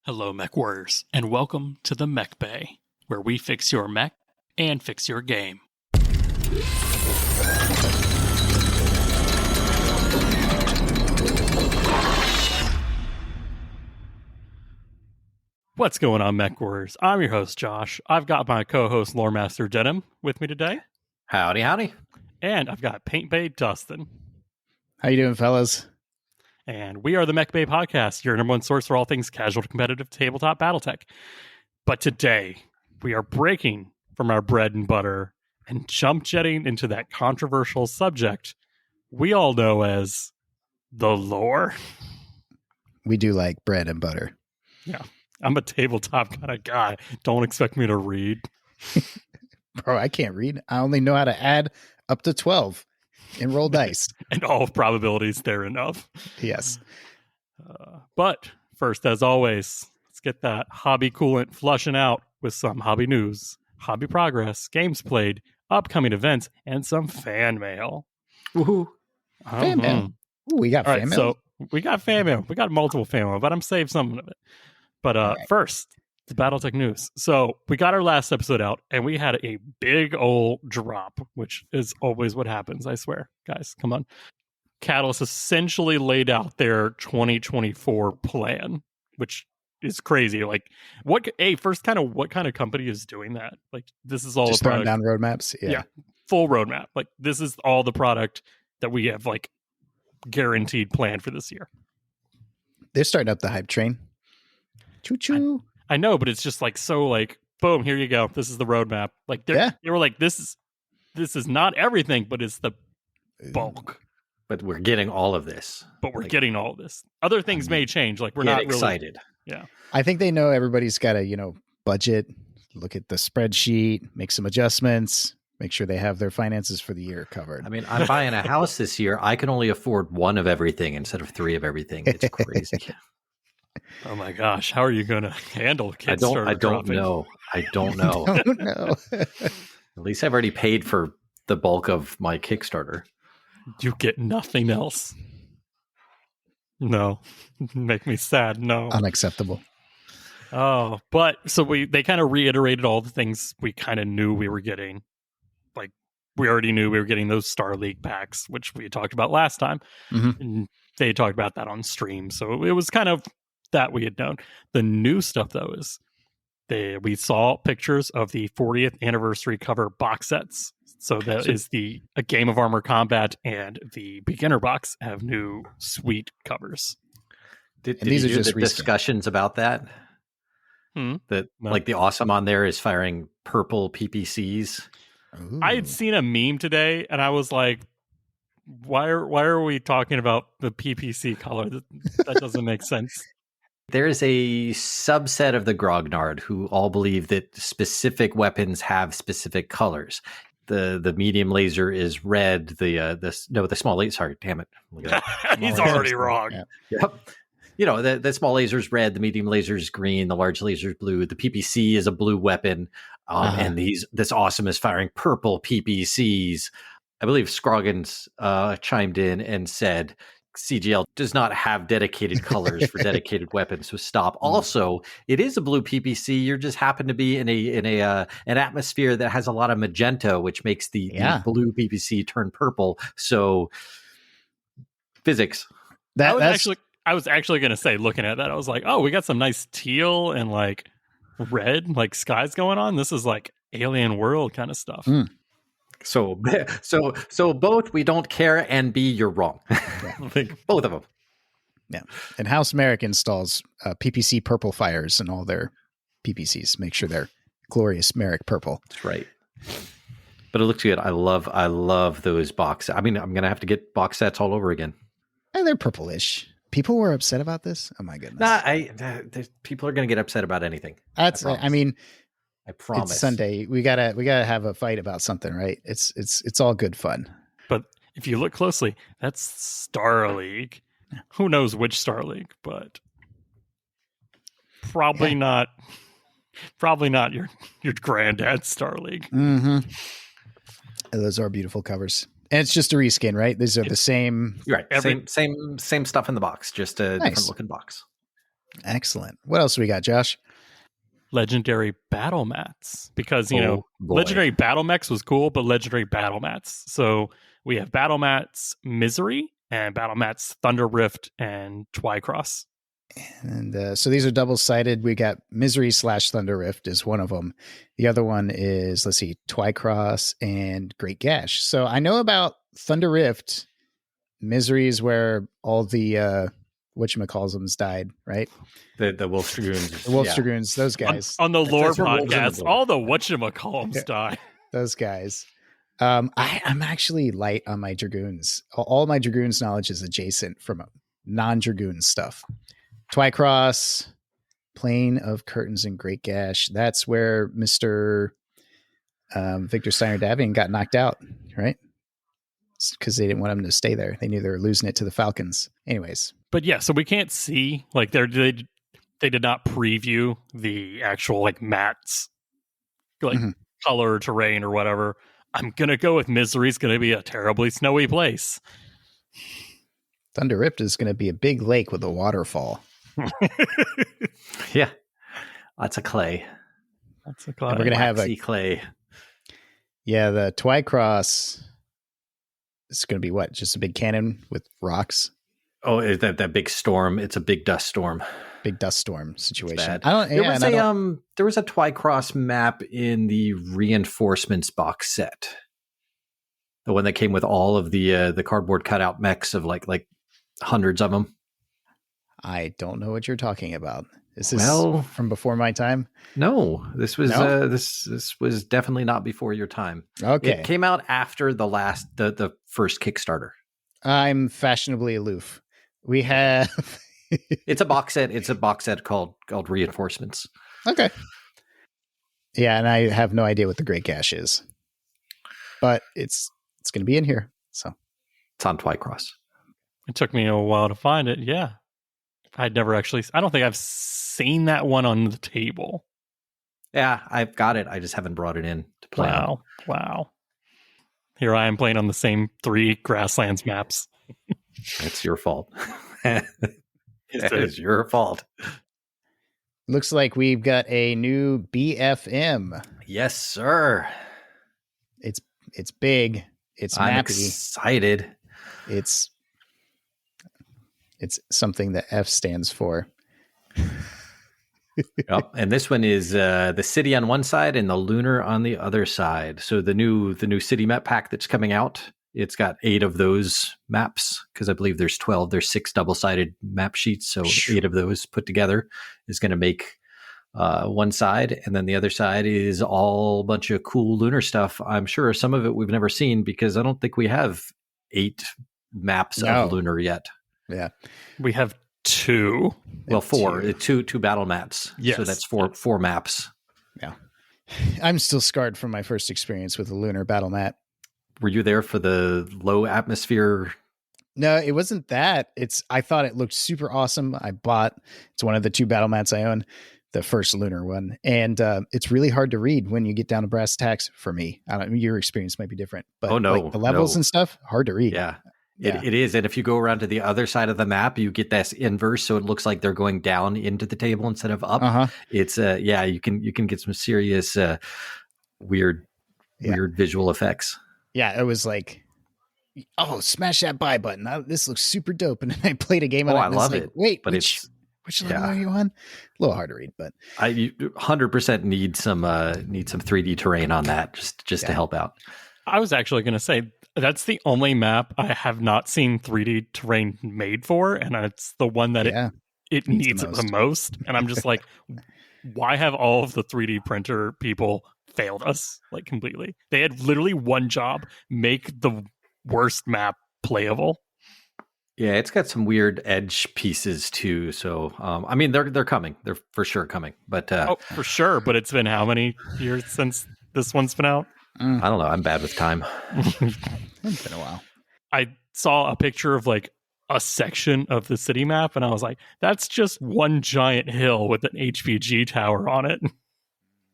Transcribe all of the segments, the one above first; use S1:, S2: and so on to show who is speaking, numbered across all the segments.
S1: Hello, Mechwarriors, and welcome to the Mech Bay, where we fix your mech and fix your game. What's going on, Mechwarriors? I'm your host, Josh. I've got my co-host, Lore Master Denim, with me today.
S2: Howdy, howdy.
S1: And I've got Paint Bay Dustin.
S3: How you doing, fellas?
S1: And we are the Mech Bay Podcast, your number one source for all things casual to competitive tabletop BattleTech. But today, we are breaking from our bread and butter and jump jetting into that controversial subject we all know as the lore.
S3: We do like bread and butter.
S1: Yeah, I'm a tabletop kind of guy. Don't expect me to read.
S3: Bro, I can't read. I only know how to add up to 12 and roll dice.
S1: And all probabilities thereof.
S3: Yes.
S1: But first, as always, let's get that hobby coolant flushing out with some hobby news, hobby progress, games played, upcoming events, and some fan mail.
S3: Woohoo. Fan mail. Ooh, we got fan mail.
S1: So we got fan mail. We got multiple fan mail, but I'm saving something of it. But first, the BattleTech news. So we got our last episode out, and we had a big old drop, which is always what happens, I swear. Guys, come on. Catalyst essentially laid out their 2024 plan, which is crazy. Like, what kind of company is doing that? Like, this is all
S3: just
S1: the product.
S3: throwing down roadmaps. Yeah,
S1: full roadmap. Like, this is all the product that we have, like, guaranteed planned for this year.
S3: They're starting up the hype train. Choo choo.
S1: I know, but it's just like so like boom, here you go. This is the roadmap. Like they were like, this is not everything, but it's the bulk.
S2: But we're getting all of this.
S1: But we're getting all of this. Other things may change. Like we're not
S2: excited.
S1: Really, yeah.
S3: I think they know everybody's got to, budget, look at the spreadsheet, make some adjustments, make sure they have their finances for the year covered.
S2: I mean, I'm buying a house this year. I can only afford one of everything instead of three of everything. It's crazy.
S1: Oh my gosh, how are you going to handle Kickstarter?
S2: I don't know. I don't know. At least I've already paid for the bulk of my Kickstarter.
S1: You get nothing else. No, make me sad. No,
S3: unacceptable.
S1: Oh, but so they kind of reiterated all the things we kind of knew we were getting. Like we already knew we were getting those Star League packs, which we talked about last time.
S3: Mm-hmm.
S1: And they talked about that on stream, so it was kind of that we had known. The new stuff, though, is we saw pictures of the 40th anniversary cover box sets. So that is a Game of Armor Combat and the beginner box have new sweet covers.
S2: Did these are just discussions about that? Like the awesome on there is firing purple PPCs.
S3: Ooh.
S1: I had seen a meme today, and I was like, "Why are we talking about the PPC color? That doesn't make sense."
S2: There's a subset of the grognard who all believe that specific weapons have specific colors. The medium laser is red. The small laser. Sorry, damn it.
S1: He's already wrong.
S2: Yeah. Yep. The small laser is red. The medium laser is green. The large laser is blue. The PPC is a blue weapon. And this awesome is firing purple PPCs. I believe Scroggins chimed in and said, CGL does not have dedicated colors for dedicated weapons, so stop. Also, it is a blue PPC. You just happen to be in an atmosphere that has a lot of magenta, which makes the blue PPC turn purple. So, physics.
S1: I was actually going to say, looking at that, I was like, oh, we got some nice teal and like red, like skies going on. This is like alien world kind of stuff.
S3: Mm.
S2: So both we don't care, and B, you're wrong. Both of them.
S3: Yeah. And House Merrick installs PPC purple fires in all their PPCs. Make sure they're glorious Merrick purple.
S2: That's right. But it looks good. I love those box. I mean, I'm going to have to get box sets all over again.
S3: And they're purplish. People were upset about this. Oh my goodness.
S2: People are going to get upset about anything.
S3: I
S2: promise.
S3: It's Sunday. We gotta have a fight about something, right? It's all good fun.
S1: But if you look closely, that's Star League. Who knows which Star League, but probably not your granddad's Star League.
S3: Mm-hmm. Those are beautiful covers. And it's just a reskin, right? These are the same.
S2: Right. Same stuff in the box, just a different looking box.
S3: Excellent. What else we got, Josh?
S1: Legendary battle mats, because
S2: boy.
S1: legendary battle mechs was cool, but legendary battle mats. So we have battle mats Misery and battle mats Thunder Rift and Twycross.
S3: And so these are double-sided. We got Misery / Thunder Rift is one of them. The other one is, let's see, Twycross and Great Gash. So I know about Thunder Rift. Misery is where all the whatchamacallsums died, right?
S2: The Wolf Dragoons.
S3: The Wolf Dragoons, those guys.
S1: On the lore
S2: That's where wolves in the
S1: podcast,
S2: book.
S1: all the whatchamacallums die.
S3: Those guys. I'm actually light on my Dragoons. All my Dragoons knowledge is adjacent from non-Dragoon stuff. Twycross, Plane of Curtains and Great Gash. That's where Mr. Victor Steiner Davian got knocked out, right? Because they didn't want him to stay there. They knew they were losing it to the Falcons. Anyways.
S1: But yeah, so we can't see, like, they did not preview the actual, like, mats, like, color, terrain, or whatever. I'm going to go with Misery's going to be a terribly snowy place.
S3: Thunder Rift is going to be a big lake with a waterfall.
S2: Yeah. Lots of clay.
S1: That's a
S3: And we're going to have a
S2: clay.
S3: Yeah, the Twycross is going to be what? Just a big cannon with rocks?
S2: Oh, is that big storm? It's a big dust storm.
S3: Big dust storm situation.
S2: Bad.
S3: There
S2: was a Twycross map in the reinforcements box set. The one that came with all of the cardboard cutout mechs of like hundreds of them.
S3: I don't know what you're talking about. Is this from before my time?
S2: No, this was this was definitely not before your time.
S3: Okay,
S2: it came out after the first Kickstarter.
S3: I'm fashionably aloof. We have
S2: it's a box set. It's a box set called Reinforcements.
S3: Okay. Yeah, and I have no idea what the Great Gash is, but it's going to be in here. So
S2: it's on Twycross.
S1: It took me a while to find it. Yeah, I'd never actually. I don't think I've seen that one on the table.
S2: Yeah, I've got it. I just haven't brought it in to play.
S1: Wow. Here I am playing on the same 3 grasslands maps.
S2: It's your fault. It is your fault.
S3: Looks like we've got a new BFM.
S2: Yes, sir.
S3: It's big. It's
S2: I'm
S3: mappy.
S2: Excited.
S3: It's something that F stands for.
S2: Yep. And this one is the city on one side and the lunar on the other side. So the new city map pack that's coming out, it's got 8 of those maps, because I believe there's 12. There's 6 double-sided map sheets, so 8 of those put together is going to make one side, and then the other side is all a bunch of cool lunar stuff. I'm sure some of it we've never seen, because I don't think we have 8 maps of lunar yet.
S3: Yeah,
S1: we have 2.
S2: Well, 4. Two battle mats.
S1: Yes.
S2: So that's four maps.
S3: Yeah. I'm still scarred from my first experience with a lunar battle mat.
S2: Were you there for the low atmosphere?
S3: No, it wasn't that. I thought it looked super awesome. It's one of the 2 battle mats I own, the first lunar one. And it's really hard to read when you get down to brass tacks for me. I don't know, your experience might be different, but the levels and stuff, hard to read.
S2: Yeah. It is. And if you go around to the other side of the map, you get this inverse. So it looks like they're going down into the table instead of up.
S3: Uh-huh.
S2: It's you can get some serious weird visual effects.
S3: Yeah. It was like, oh, smash that buy button. This looks super dope. And then I played a game on it.
S2: I love it.
S3: Wait, but which level are you on? A little hard to read, but
S2: I 100% need some 3D terrain on that just to help out.
S1: I was actually going to say, that's the only map I have not seen 3D terrain made for, and it's the one that it needs the most. And I'm just like, why have all of the 3D printer people failed us like completely? They had literally one job: make the worst map playable.
S2: Yeah, it's got some weird edge pieces too. So, I mean, they're coming. They're for sure coming. But
S1: for sure. But it's been how many years since this one's been out?
S2: I don't know. I'm bad with time.
S3: It's been a while.
S1: I saw a picture of like a section of the city map, and I was like, that's just one giant hill with an HPG tower on it.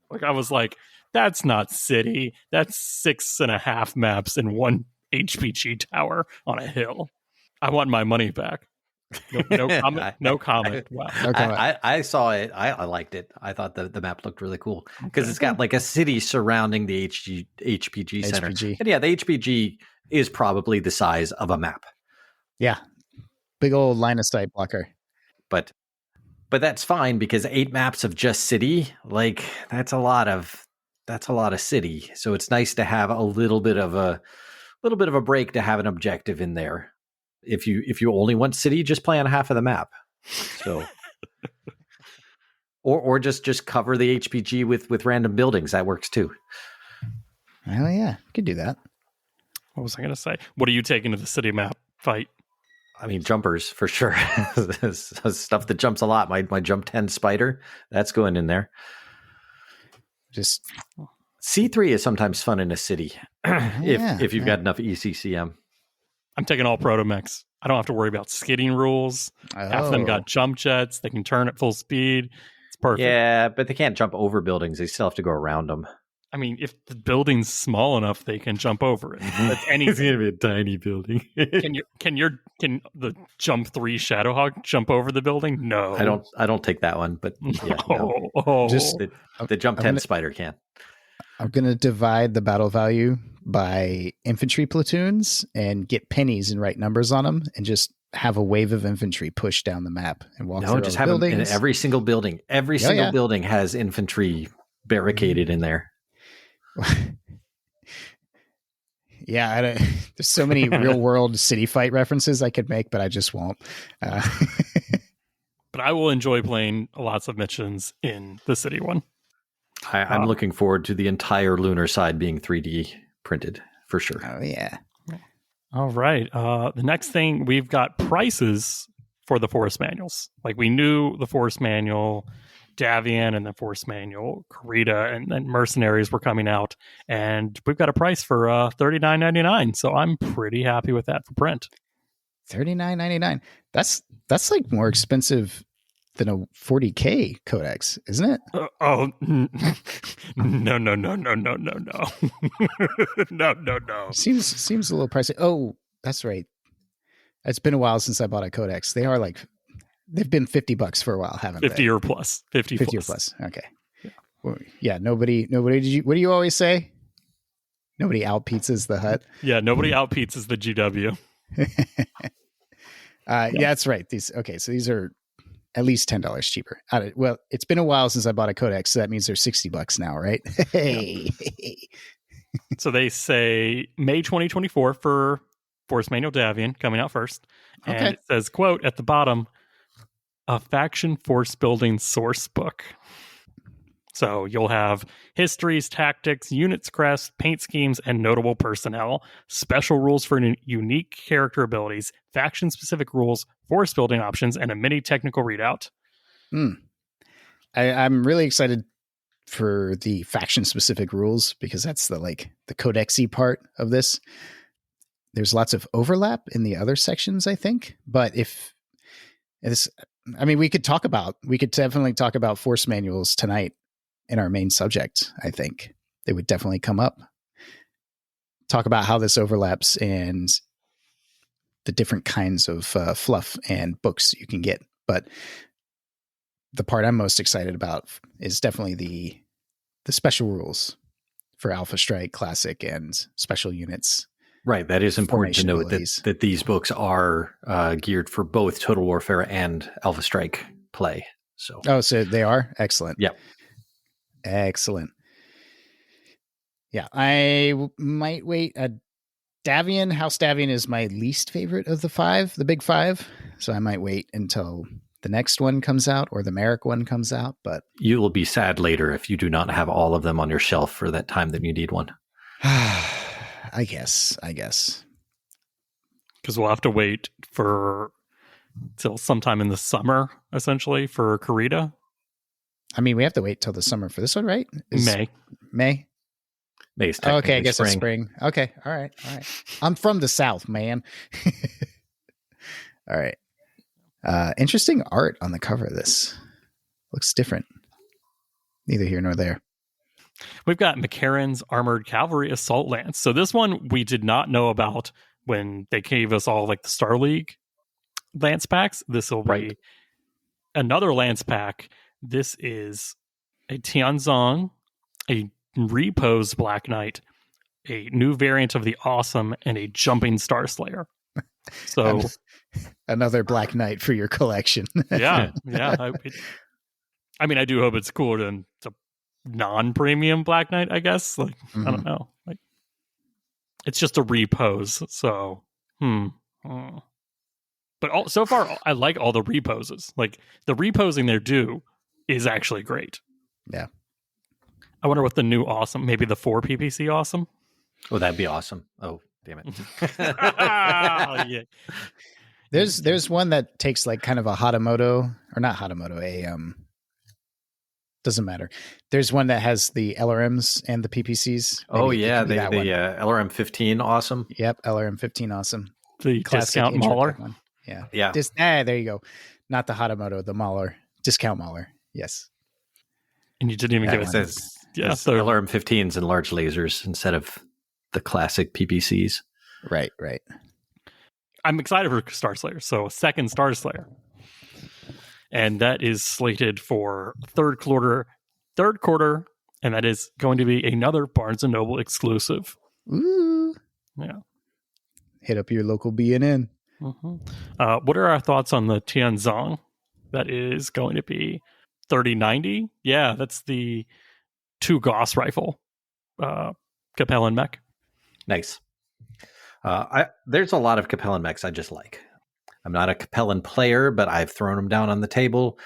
S1: Like, I was like, that's not city. That's 6.5 maps and one HPG tower on a hill. I want my money back. No comment. No comment. Wow.
S3: No comment.
S2: I saw it. I liked it. I thought the map looked really cool because it's got like a city surrounding the HPG center.
S3: HPG.
S2: And yeah, the HPG is probably the size of a map.
S3: Yeah. Big old line of sight blocker.
S2: But that's fine because 8 maps of just city, like that's a lot of city. So it's nice to have a little bit of a break to have an objective in there. If you only want city, just play on half of the map. So or just cover the HPG with random buildings. That works too.
S3: Oh yeah, could do that.
S1: What was I going to say? What are you taking to the city map fight?
S2: I mean, jumpers for sure. Stuff that jumps a lot. My jump 10 spider, that's going in there.
S3: Just
S2: C3 is sometimes fun in a city if you've got enough ECCM.
S1: I'm taking all protomechs. I don't have to worry about skidding rules. Half of them got jump jets. They can turn at full speed. It's perfect.
S2: Yeah, but they can't jump over buildings. They still have to go around them.
S1: I mean, if the building's small enough, they can jump over it. That's anything.
S2: It's gonna be a tiny building.
S1: Can the jump 3 Shadowhawk jump over the building? No,
S2: I don't take that one, but yeah,
S3: Just
S2: the jump 10 spider can.
S3: I'm gonna divide the battle value by infantry platoons and get pennies and write numbers on them, and just have a wave of infantry push down the map and walk through
S2: just
S3: all
S2: have
S3: the
S2: them in
S3: buildings.
S2: every single building. Every single building has infantry barricaded in there.
S3: Yeah, there's so many real world city fight references I could make, but I just won't.
S1: But I will enjoy playing lots of missions in the city one.
S2: I'm looking forward to the entire lunar side being 3D printed for sure.
S3: Oh yeah.
S1: All right. The next thing, we've got prices for the force manuals. Like, we knew the force manual, Davian, and the force manual, Karita, and Mercenaries were coming out, and we've got a price for $39.99. So I'm pretty happy with that for print.
S3: $39.99. That's like more expensive than a 40K codex, isn't it?
S1: No. No. No.
S3: Seems a little pricey. Oh, that's right. It's been a while since I bought a codex. They've been $50 for a while, haven't
S1: 50
S3: they?
S1: or plus. 50
S3: or plus. Okay. Yeah. Well, yeah. Nobody. What do you always say? Nobody out pizzas the hut.
S1: Yeah. Nobody out pizzas the GW.
S3: Yeah, that's right. So these are at least $10 cheaper. Well, it's been a while since I bought a codex, so that means they're $60 now, right? Hey.
S1: So they say May 2024 for Force Manual Davian coming out first. And it says, quote, at the bottom, a faction force building source book. So you'll have histories, tactics, units, crests, paint schemes, and notable personnel, special rules for unique character abilities, faction-specific rules, force building options, and a mini technical readout.
S3: I'm really excited for the faction-specific rules because that's the codexy part of this. There's lots of overlap in the other sections, I think, but we could definitely talk about force manuals tonight in our main subject. I think they would definitely come up. Talk about how this overlaps and the different kinds of fluff and books you can get. But the part I'm most excited about is definitely the special rules for Alpha Strike, Classic, and special units.
S2: Right. That is important to note that these books are geared for both Total Warfare and Alpha Strike play. So
S3: they are? Excellent.
S2: Yep.
S3: Excellent. Yeah, I might wait. Davian, House Davian is my least favorite of the big 5. So I might wait until the next one comes out or the Merrick one comes out. But
S2: you will be sad later if you do not have all of them on your shelf for that time that you need one.
S3: I guess.
S1: Because we'll have to wait till sometime in the summer, essentially, for Karita.
S3: I mean, we have to wait till the summer for this one, right?
S1: May.
S2: May's
S3: okay, I guess it's spring. Okay, all right. I'm from the South, man. All right. Interesting art on the cover of this. Looks different. Neither here nor there.
S1: We've got McCarran's Armored Cavalry Assault Lance. So this one we did not know about when they gave us all the Star League. Lance packs. This will be
S2: Right.
S1: another Lance pack. This is a Tianzong, a Repose Black Knight, a new variant of the Awesome, and a Jumping Star Slayer. So
S3: another Black Knight for your collection.
S1: yeah. I mean, I do hope it's cooler than the non-premium Black Knight, I guess. Like, I don't know. Like, it's just a repose. So, But so far, I like all the reposes. Like, the reposing they're due is actually great.
S3: Yeah.
S1: I wonder what the new Awesome, maybe the 4 PPC Awesome.
S2: Oh, that'd be awesome. Oh, damn it.
S1: Oh, yeah.
S3: There's one that takes like kind of a Hatamoto, or not Hatamoto, doesn't matter. There's one that has the LRMs and the PPCs.
S2: Oh,
S3: Maybe
S2: yeah.
S3: it could be
S2: The
S3: that one.
S2: LRM 15 awesome.
S3: Yep, LRM 15 awesome.
S1: The
S3: Classic
S1: discount
S3: intro
S1: Mauler.
S3: deck one. Yeah.
S2: Yeah.
S3: There you go. Not the Hatamoto, the Mauler. Discount Mauler. Yes.
S1: And you didn't even
S2: Yeah,
S1: give
S2: it
S1: us
S2: says
S1: yeah,
S2: it's
S1: so
S2: LRM 15s and large lasers instead of the classic PPCs.
S3: Right.
S1: I'm excited for Star Slayer. So, second Star Slayer. And that is slated for third quarter, and that is going to be another Barnes & Noble exclusive.
S3: Ooh.
S1: Yeah.
S3: Hit up your local B&N.
S1: What are our thoughts on the Tianzong? That is going to be 3090. Yeah, that's the 2 Gauss rifle. Capellan mech.
S2: Nice. There's a lot of Capellan mechs I just like. I'm not a Capellan player, but I've thrown them down on the table.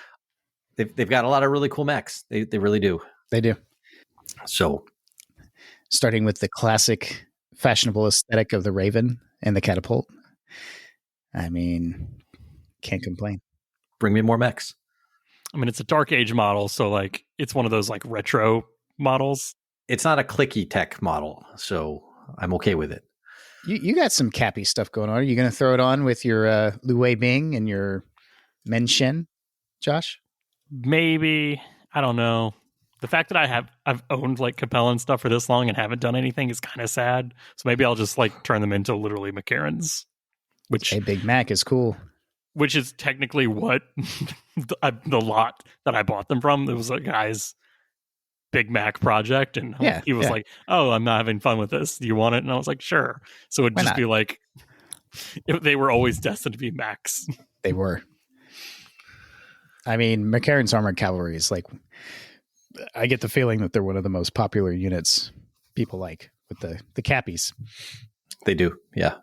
S2: They've got a lot of really cool mechs. They really do.
S3: They do.
S2: So,
S3: Starting with the classic fashionable aesthetic of the Raven and the Catapult. I mean, can't complain.
S2: bring me more mechs.
S1: I mean, it's a Dark Age model, so like it's one of those like retro models.
S2: It's not a clicky tech model, so I'm okay with it.
S3: You got some Cappy stuff going on. Are you going to throw it on with your Lu Wei Bing and your Men Shen, Josh?
S1: Maybe, I don't know. The fact that I've owned like Capellan stuff for this long and haven't done anything is kind of sad. So maybe I'll just like turn them into literally McCarrans, which
S3: Hey, Big Mac is cool.
S1: which is technically what the lot that I bought them from. It was a guy's Big Mac project, and he was like, "Oh, I'm not having fun with this. Do you want it?" And I was like, "Sure." So it'd just be like, they were always destined to be Macs.
S3: They were. I mean, McCarran's Armored Cavalry is like, I get the feeling that they're one of the most popular units people like with the Cappies.
S2: They do, yeah.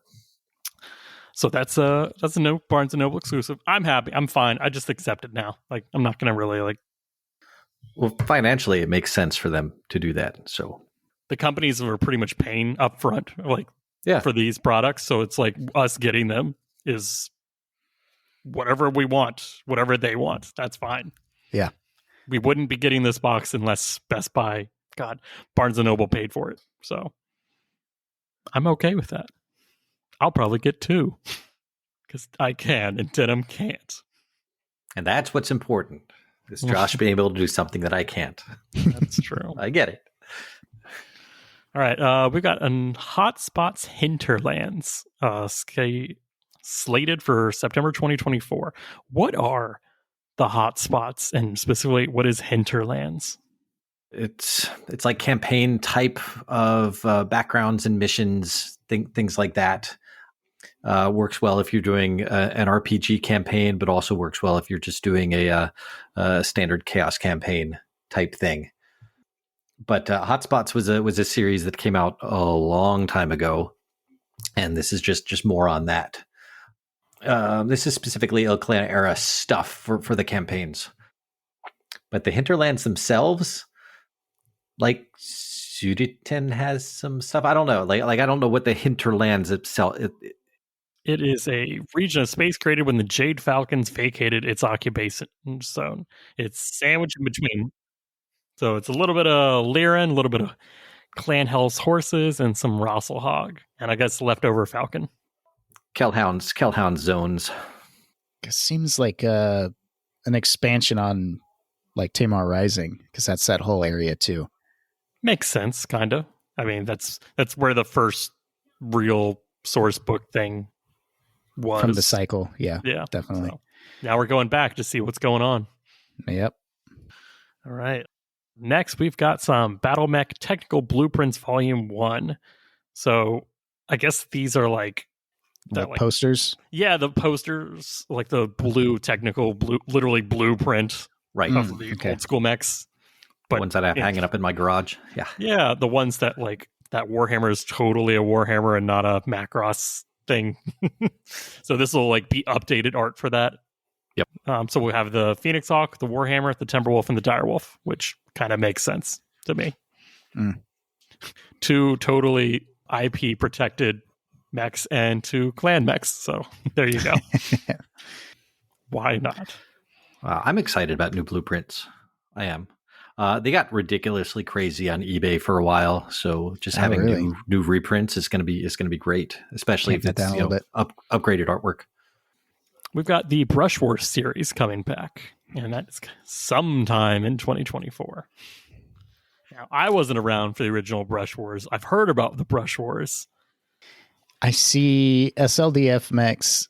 S1: So that's a no Barnes & Noble exclusive. I'm happy. I'm fine. I just accept it now. Like, I'm not going to really like.
S2: Well, financially, it makes sense for them to do that. So
S1: the companies are pretty much paying up front, like, for these products. So it's like us getting them is whatever we want, whatever they want. That's fine.
S3: Yeah.
S1: We wouldn't be getting this box unless Barnes & Noble paid for it. So I'm okay with that. I'll probably get 2 because I can and Denim can't. And
S2: that's what's important. Is Josh being able to do something that I can't.
S1: That's true.
S2: I get it.
S1: All right. We've got Hotspots Hinterlands slated for September 2024. What are the hotspots, and specifically, what is Hinterlands?
S2: It's like campaign type of backgrounds and missions, things like that. Works well if you're doing an RPG campaign, but also works well if you're just doing a standard chaos campaign type thing. But Hotspots was a series that came out a long time ago, and this is just more on that. This is specifically Il Clan era stuff for the campaigns. But the Hinterlands themselves, like Sudeton has some stuff. I don't know. Like I don't know what the Hinterlands itself.
S1: It is a region of space created when the Jade Falcons vacated its occupation zone. It's sandwiched in between. So it's a little bit of Lyran, a little bit of Clan Hell's horses, and some Rosselhog, and I guess leftover Falcon.
S2: Kellhound zones.
S3: It seems like an expansion on like Tamar Rising, because that's that whole area too.
S1: Makes sense, kind of. I mean, that's where the first real source book thing was.
S3: From the cycle. Yeah,
S1: Yeah,
S3: definitely.
S1: So now we're going back to see what's going on.
S3: Yep.
S1: All right. Next, we've got some Battle Mech Technical Blueprints Volume 1. So I guess these are like...
S3: posters?
S1: Yeah, the posters, like the literally blueprint of the old school mechs.
S2: But the ones that I have hanging up in my garage. Yeah.
S1: Yeah, the ones that that Warhammer is totally a Warhammer and not a Macross thing. So this will be updated art for that.
S2: Yep.
S1: So we have the Phoenix Hawk, the Warhammer, the Timberwolf, and the Direwolf, which kind of makes sense to me. Two totally IP protected mechs and 2 clan mechs. So there you go. Why not?
S2: I'm excited about new blueprints. I am. They got ridiculously crazy on eBay for a while, so just having new reprints is going to be great, especially if it's upgraded artwork.
S1: We've got the Brush Wars series coming back, and that's sometime in 2024. Now, I wasn't around for the original Brush Wars. I've heard about the Brush Wars.
S3: I see SLDF mechs,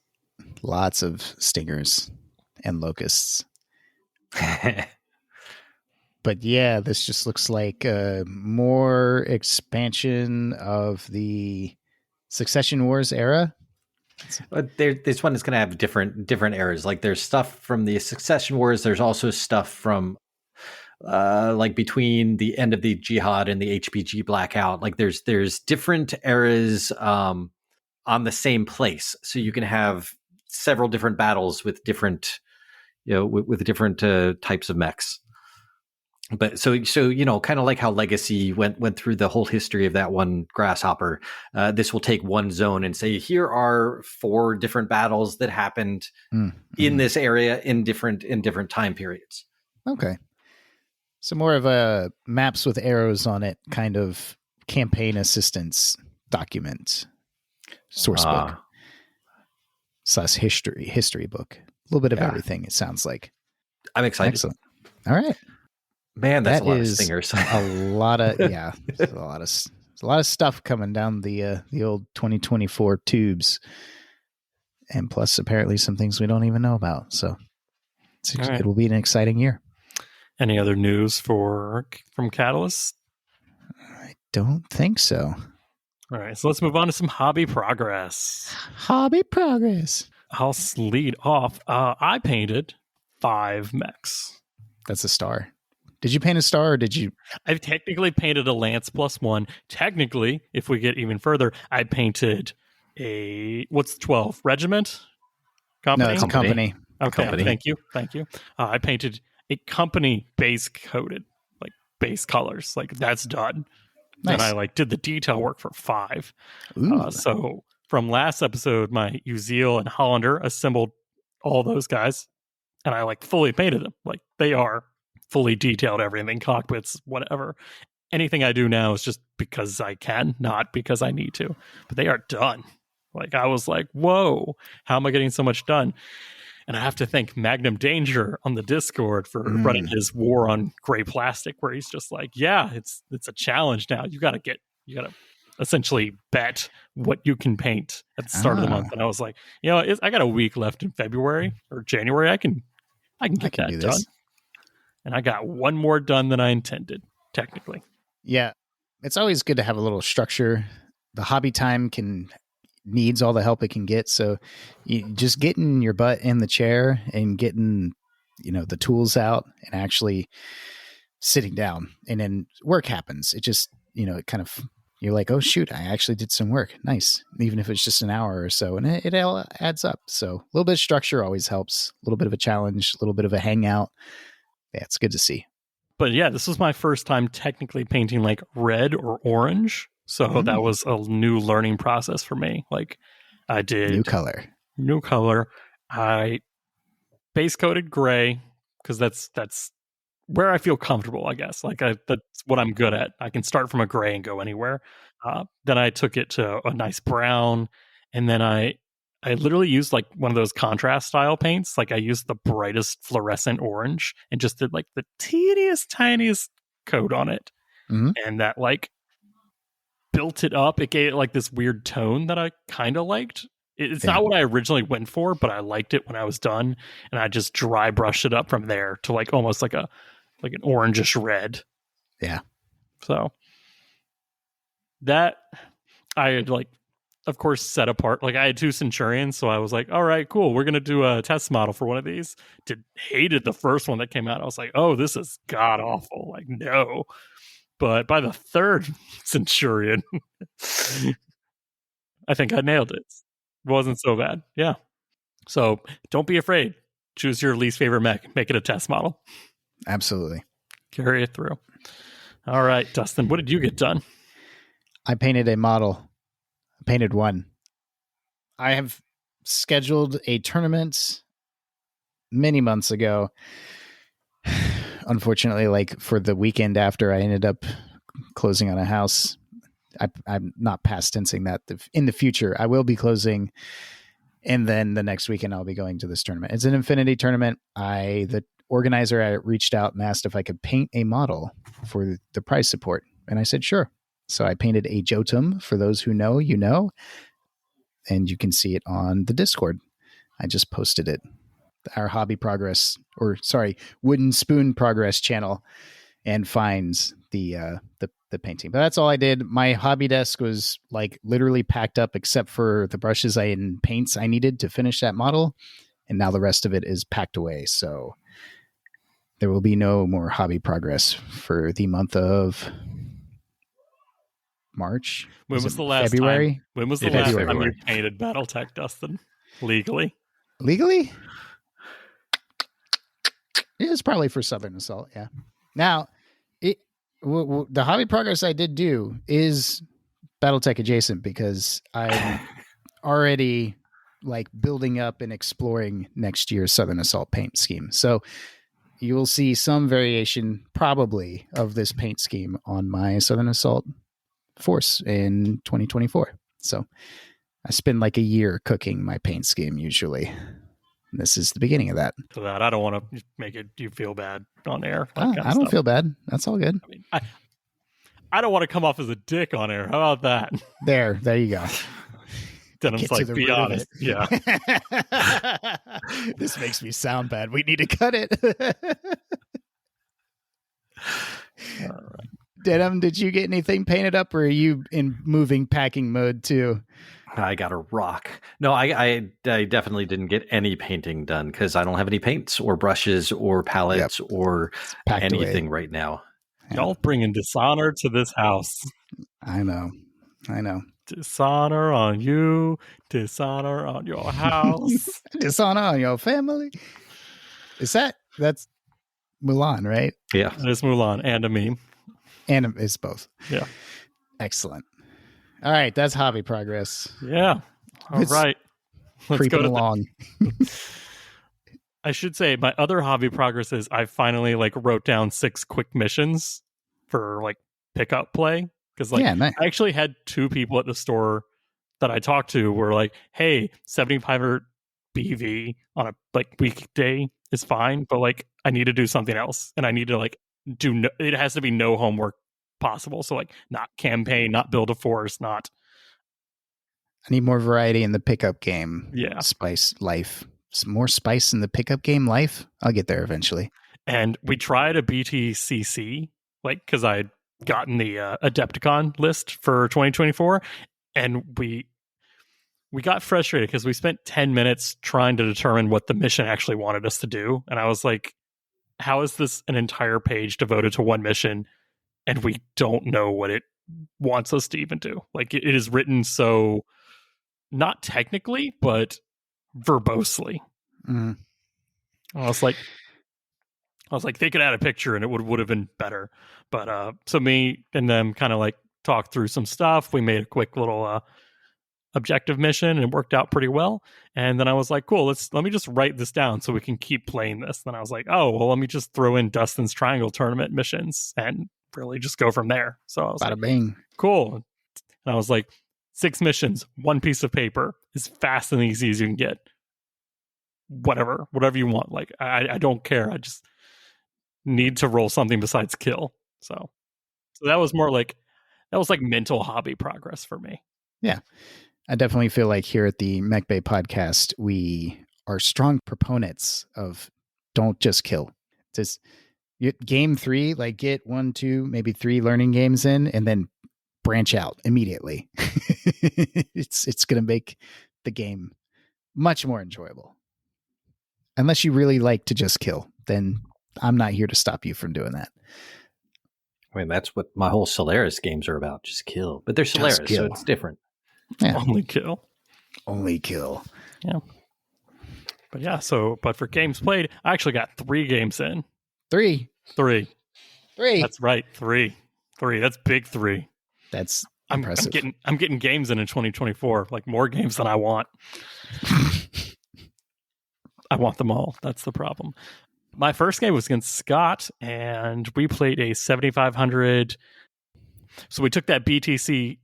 S3: lots of stingers and locusts. But yeah, this just looks like more expansion of the Succession Wars era.
S2: But this one is going to have different eras. Like there's stuff from the Succession Wars. There's also stuff from between the end of the Jihad and the HPG blackout. Like there's different eras on the same place, so you can have several different battles with different with different types of mechs. But so kind of like how Legacy went through the whole history of that one grasshopper. This will take one zone and say, here are 4 different battles that happened in this area in different time periods.
S3: Okay, so more of a maps with arrows on it kind of campaign assistance document, source book / history book. A little bit of everything. It sounds like. I'm excited. Excellent. All right.
S2: Man, that's a lot of stingers.
S3: A lot of there's a lot of stuff coming down the old 2024 tubes, and plus apparently some things we don't even know about. So it will be an exciting year.
S1: Any other news from Catalyst?
S3: I don't think so.
S1: All right, so let's move on to some hobby progress.
S3: Hobby progress.
S1: I'll lead off. I painted 5 mechs.
S3: That's a star. Did you paint a star or did you?
S1: I've technically painted a Lance +1. Technically, if we get even further, I painted what's 12? Regiment?
S3: Company? No, it's a company.
S1: Okay,
S3: company.
S1: Thank you. I painted a company base coated, base colors. That's done.
S3: Nice.
S1: And I did the detail work for 5.
S3: Ooh.
S1: So from last episode, my Uziel and Hollander assembled all those guys, and I fully painted them. They are fully detailed, everything, cockpits, whatever. Anything I do now is just because I can, not because I need to. But they are done. I was like, whoa, how am I getting so much done? And I have to thank Magnum Danger on the Discord for running his war on gray plastic, where he's just it's a challenge now. You got to essentially bet what you can paint at the start of the month. And I was like, I got a week left in February or January. I can get that done. And I got one more done than I intended, technically.
S3: Yeah. It's always good to have a little structure. The hobby time needs all the help it can get. So you just getting your butt in the chair and getting, the tools out and actually sitting down, and then work happens. It just, it kind of, you're like, oh shoot, I actually did some work. Nice. Even if it's just an hour or so, and it all adds up. So a little bit of structure always helps. A little bit of a challenge, a little bit of a hangout. Yeah, it's good to see.
S1: But yeah, this was my first time technically painting red or orange. So that was a new learning process for me. I did new color. I base coated gray because that's where I feel comfortable, I guess. That's what I'm good at. I can start from a gray and go anywhere. Then I took it to a nice brown, and then I literally used one of those contrast style paints. I used the brightest fluorescent orange and just did the tiniest coat on it. And that built it up. It gave it this weird tone that I kind of liked. It's not what I originally went for, but I liked it when I was done, and I just dry brushed it up from there to like almost like an orangish red.
S3: Yeah.
S1: So that I had like, of course, set apart. Like I had 2 Centurions, so I was like, all right, cool. We're gonna do a test model for one of these. Hated the first one that came out. I was like, oh, this is god awful. Like no. But by the 3rd Centurion, I think I nailed it. It wasn't so bad. Yeah. So don't be afraid. Choose your least favorite mech. Make it a test model.
S3: Absolutely.
S1: Carry it through. All right, Dustin, what did you get done?
S3: I painted a model. I painted one. I have scheduled a tournament many months ago. Unfortunately, like for the weekend after, I ended up closing on a house. I'm not past tensing that. In the future, I will be closing, and then the next weekend I'll be going to this tournament. It's an Infinity tournament. The organizer, I reached out and asked if I could paint a model for the prize support, and I said sure. So I painted a Jotun. For those who know, you know, and you can see it on the Discord. I just posted it. Our Wooden Spoon Progress channel, and finds the painting. But that's all I did. My hobby desk was like literally packed up except for the brushes and paints I needed to finish that model, and now the rest of it is packed away. So there will be no more hobby progress for the month of March.
S1: When was the last
S3: February?
S1: time? When was the last time you painted BattleTech, Dustin? Legally?
S3: It's probably for Southern Assault, yeah. Now, the hobby progress I did do is BattleTech adjacent, because I'm already like building up and exploring next year's Southern Assault paint scheme. So you will see some variation probably of this paint scheme on my Southern Assault force in 2024. So I spend like a year cooking my paint scheme usually. This is the beginning of that.
S1: So that I don't want to make you feel bad on air.
S3: I don't feel bad. That's all good.
S1: I mean, I don't want to come off as a dick on air. How about that?
S3: There you go.
S1: Then I'm like, be honest. Yeah.
S3: This makes me sound bad. We need to cut it. All right. Denim, did you get anything painted up, or are you in moving packing mode too?
S2: I got a rock. No, I definitely didn't get any painting done because I don't have any paints or brushes or palettes or anything away right now.
S1: Y'all bringing dishonor to this house.
S3: I know.
S1: Dishonor on you, dishonor on your house,
S3: dishonor on your family. That's Mulan, right?
S2: Yeah,
S1: it's Mulan and a meme.
S3: And it's both.
S1: Yeah.
S3: Excellent. All right, that's hobby progress.
S1: Yeah. All right.
S3: Let's go along.
S1: I should say my other hobby progress is I finally like wrote down 6 quick missions for like pickup play. Because like nice. I actually had 2 people at the store that I talked to were like, hey, 7,500 BV on a like weekday is fine, but like I need to do something else. And I need to like it has to be no homework possible. So like not campaign, not build a force, not.
S3: I need more variety in the pickup game.
S1: Yeah.
S3: Spice life. Some more spice in the pickup game life. I'll get there eventually.
S1: And we tried a BTCC, like, because I had gotten the Adepticon list for 2024, and we got frustrated because we spent 10 minutes trying to determine what the mission actually wanted us to do. And I was like, how is this an entire page devoted to one mission and we don't know what it wants us to even do? Like, it is written so not technically, but verbosely.
S3: Mm-hmm.
S1: I was like, they could add a picture and it would have been better. But so me and them kind of like talked through some stuff. We made a quick little objective mission and it worked out pretty well. And then I was like, cool, let me just write this down so we can keep playing this. Then I was like, oh, well, let me just throw in Dustin's Triangle Tournament missions and really just go from there. So I was
S3: Bada
S1: like,
S3: bing.
S1: Cool. And I was like, 6 missions, 1 piece of paper, as fast and easy as you can get. Whatever you want. Like, I don't care. I just need to roll something besides kill. So that was more like, mental hobby progress for me.
S3: Yeah. I definitely feel like here at the Mech Bay podcast, we are strong proponents of don't just kill. Just game 3, like get 1, 2, maybe 3 learning games in, and then branch out immediately. It's going to make the game much more enjoyable. Unless you really like to just kill, then I'm not here to stop you from doing that.
S2: I mean, that's what my whole Solaris games are about. Just kill. But they're Solaris, so it's different.
S3: Yeah.
S1: Only kill.
S3: Only kill.
S1: Yeah. But yeah, but for games played, I actually got 3 games in.
S3: 3.
S1: That's right. 3. That's big 3.
S3: That's impressive.
S1: I'm getting games in 2024, like more games than I want. I want them all. That's the problem. My first game was against Scott, and we played a 7,500. So we took that BTC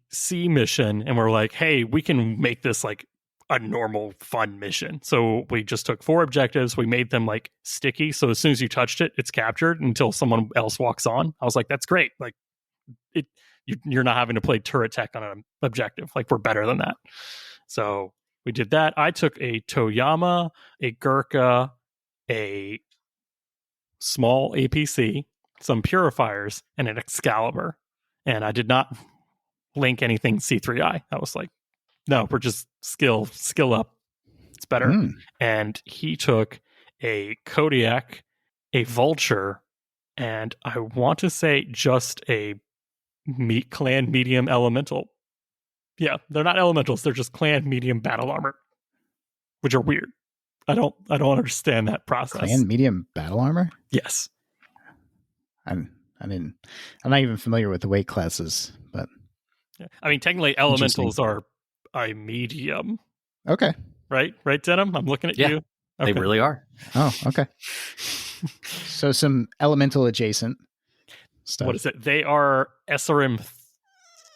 S1: mission, and we're like, hey, we can make this like a normal, fun mission. So we just took 4 objectives. We made them like sticky. So as soon as you touched it, it's captured until someone else walks on. I was like, that's great. Like you're not having to play turret tech on an objective. Like we're better than that. So we did that. I took a Toyama, a Gurkha, a small APC, some purifiers, and an Excalibur. And I did not link anything C3I. I was like, no, we're just skill up. It's better. And he took a Kodiak, a Vulture, and I want to say just a clan medium elemental. Yeah, they're not elementals. They're just clan medium battle armor, which are weird. I don't understand that process.
S3: Clan medium battle armor?
S1: Yes.
S3: I'm not even familiar with the weight classes, but
S1: yeah. I mean, technically elementals are a medium.
S3: Okay.
S1: Right, Denim? I'm looking at you.
S2: Okay. They really are.
S3: Oh, okay. So some elemental adjacent stuff.
S1: What is it? They are SRM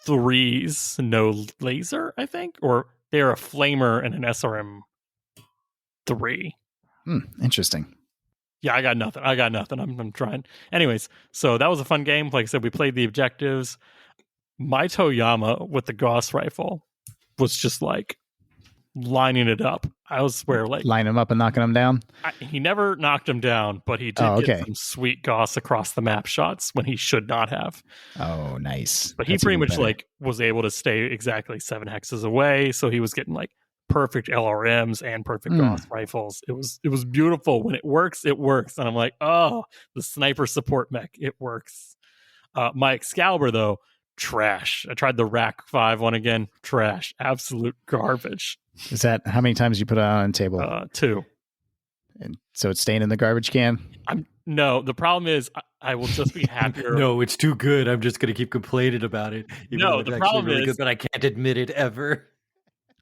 S1: 3s, no laser, I think, or they're a flamer and an SRM 3.
S3: Interesting.
S1: Yeah, I got nothing. I'm trying. Anyways, so that was a fun game. Like I said, we played the objectives. My Toyama with the Gauss rifle was just like lining it up. I swear, like
S3: line him up and knocking him down.
S1: He never knocked him down, but he did get some sweet Gauss across the map shots when he should not have.
S3: Oh, nice.
S1: But he pretty much like was able to stay exactly 7 hexes away, so he was getting like perfect LRMs and perfect Gauss rifles. It was beautiful. When it works, and I'm like, oh, the sniper support mech, it works. My Excalibur though, trash. I tried the Rack 5 one again, trash, absolute garbage.
S3: Is that how many times you put it on the table?
S1: 2.
S3: And so it's staying in the garbage can?
S1: No, the problem is I will just be happier.
S2: No, it's too good. I'm just going to keep complaining about it.
S1: No, the problem really is
S2: good, but I can't admit it ever.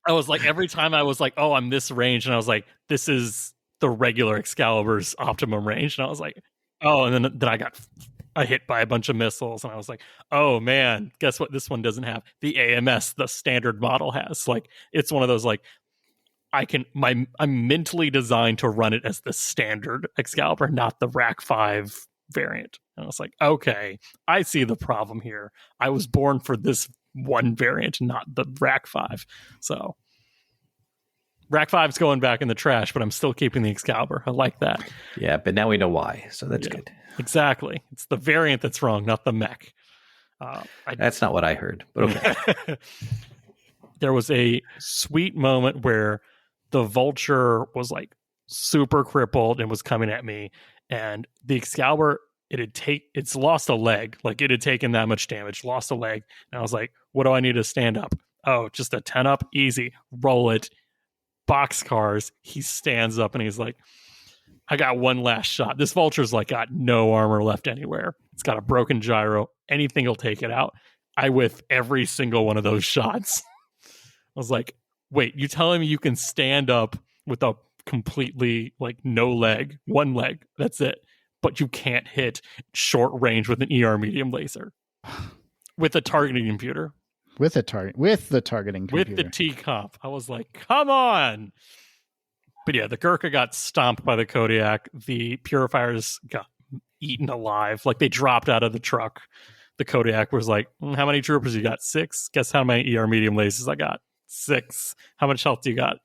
S1: I was like, every time I was like, oh, I'm this range. And I was like, this is the regular Excalibur's optimum range. And I was like, oh, and then I got hit by a bunch of missiles. And I was like, oh, man, guess what this one doesn't have? The AMS, the standard model has. Like, it's one of those, like, I'm mentally designed to run it as the standard Excalibur, not the Rack 5 variant. And I was like, okay, I see the problem here. I was born for this one variant, not the Rack 5. So Rack 5's going back in the trash, but I'm still keeping the Excalibur. I like that.
S2: Yeah, but now we know why, so that's good.
S1: Exactly. It's the variant that's wrong, not the mech.
S2: That's not what I heard, but okay.
S1: There was a sweet moment where the Vulture was like super crippled and was coming at me, and the Excalibur, it's lost a leg. Like it had taken that much damage, lost a leg. And I was like, what do I need to stand up? Oh, just a 10 up, easy. Roll it. Boxcars. He stands up and he's like, I got one last shot. This Vulture's like got no armor left anywhere. It's got a broken gyro. Anything will take it out. I whiff every single one of those shots. I was like, wait, you telling me you can stand up with a completely like no leg, one leg, that's it, but you can't hit short range with an ER medium laser with a targeting computer.
S3: With the targeting computer.
S1: With the T-comp. I was like, come on. But yeah, the Gurkha got stomped by the Kodiak. The Purifiers got eaten alive. Like they dropped out of the truck. The Kodiak was like, how many troopers you got? 6? Guess how many ER medium lasers I got? 6. How much health do you got?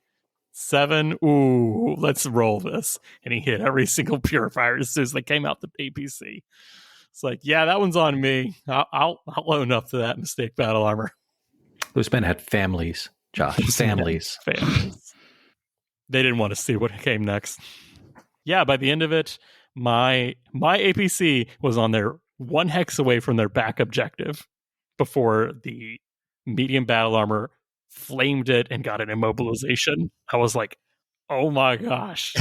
S1: 7. Ooh, let's roll this. And he hit every single purifier as soon as they came out the APC. It's like, yeah, that one's on me. I'll own up to that mistake, battle armor.
S2: Those men had families, Josh. Families.
S1: Families. They didn't want to see what came next. Yeah, by the end of it, my APC was on their 1 hex away from their back objective before the medium battle armor flamed it and got an immobilization. I was like, oh my gosh.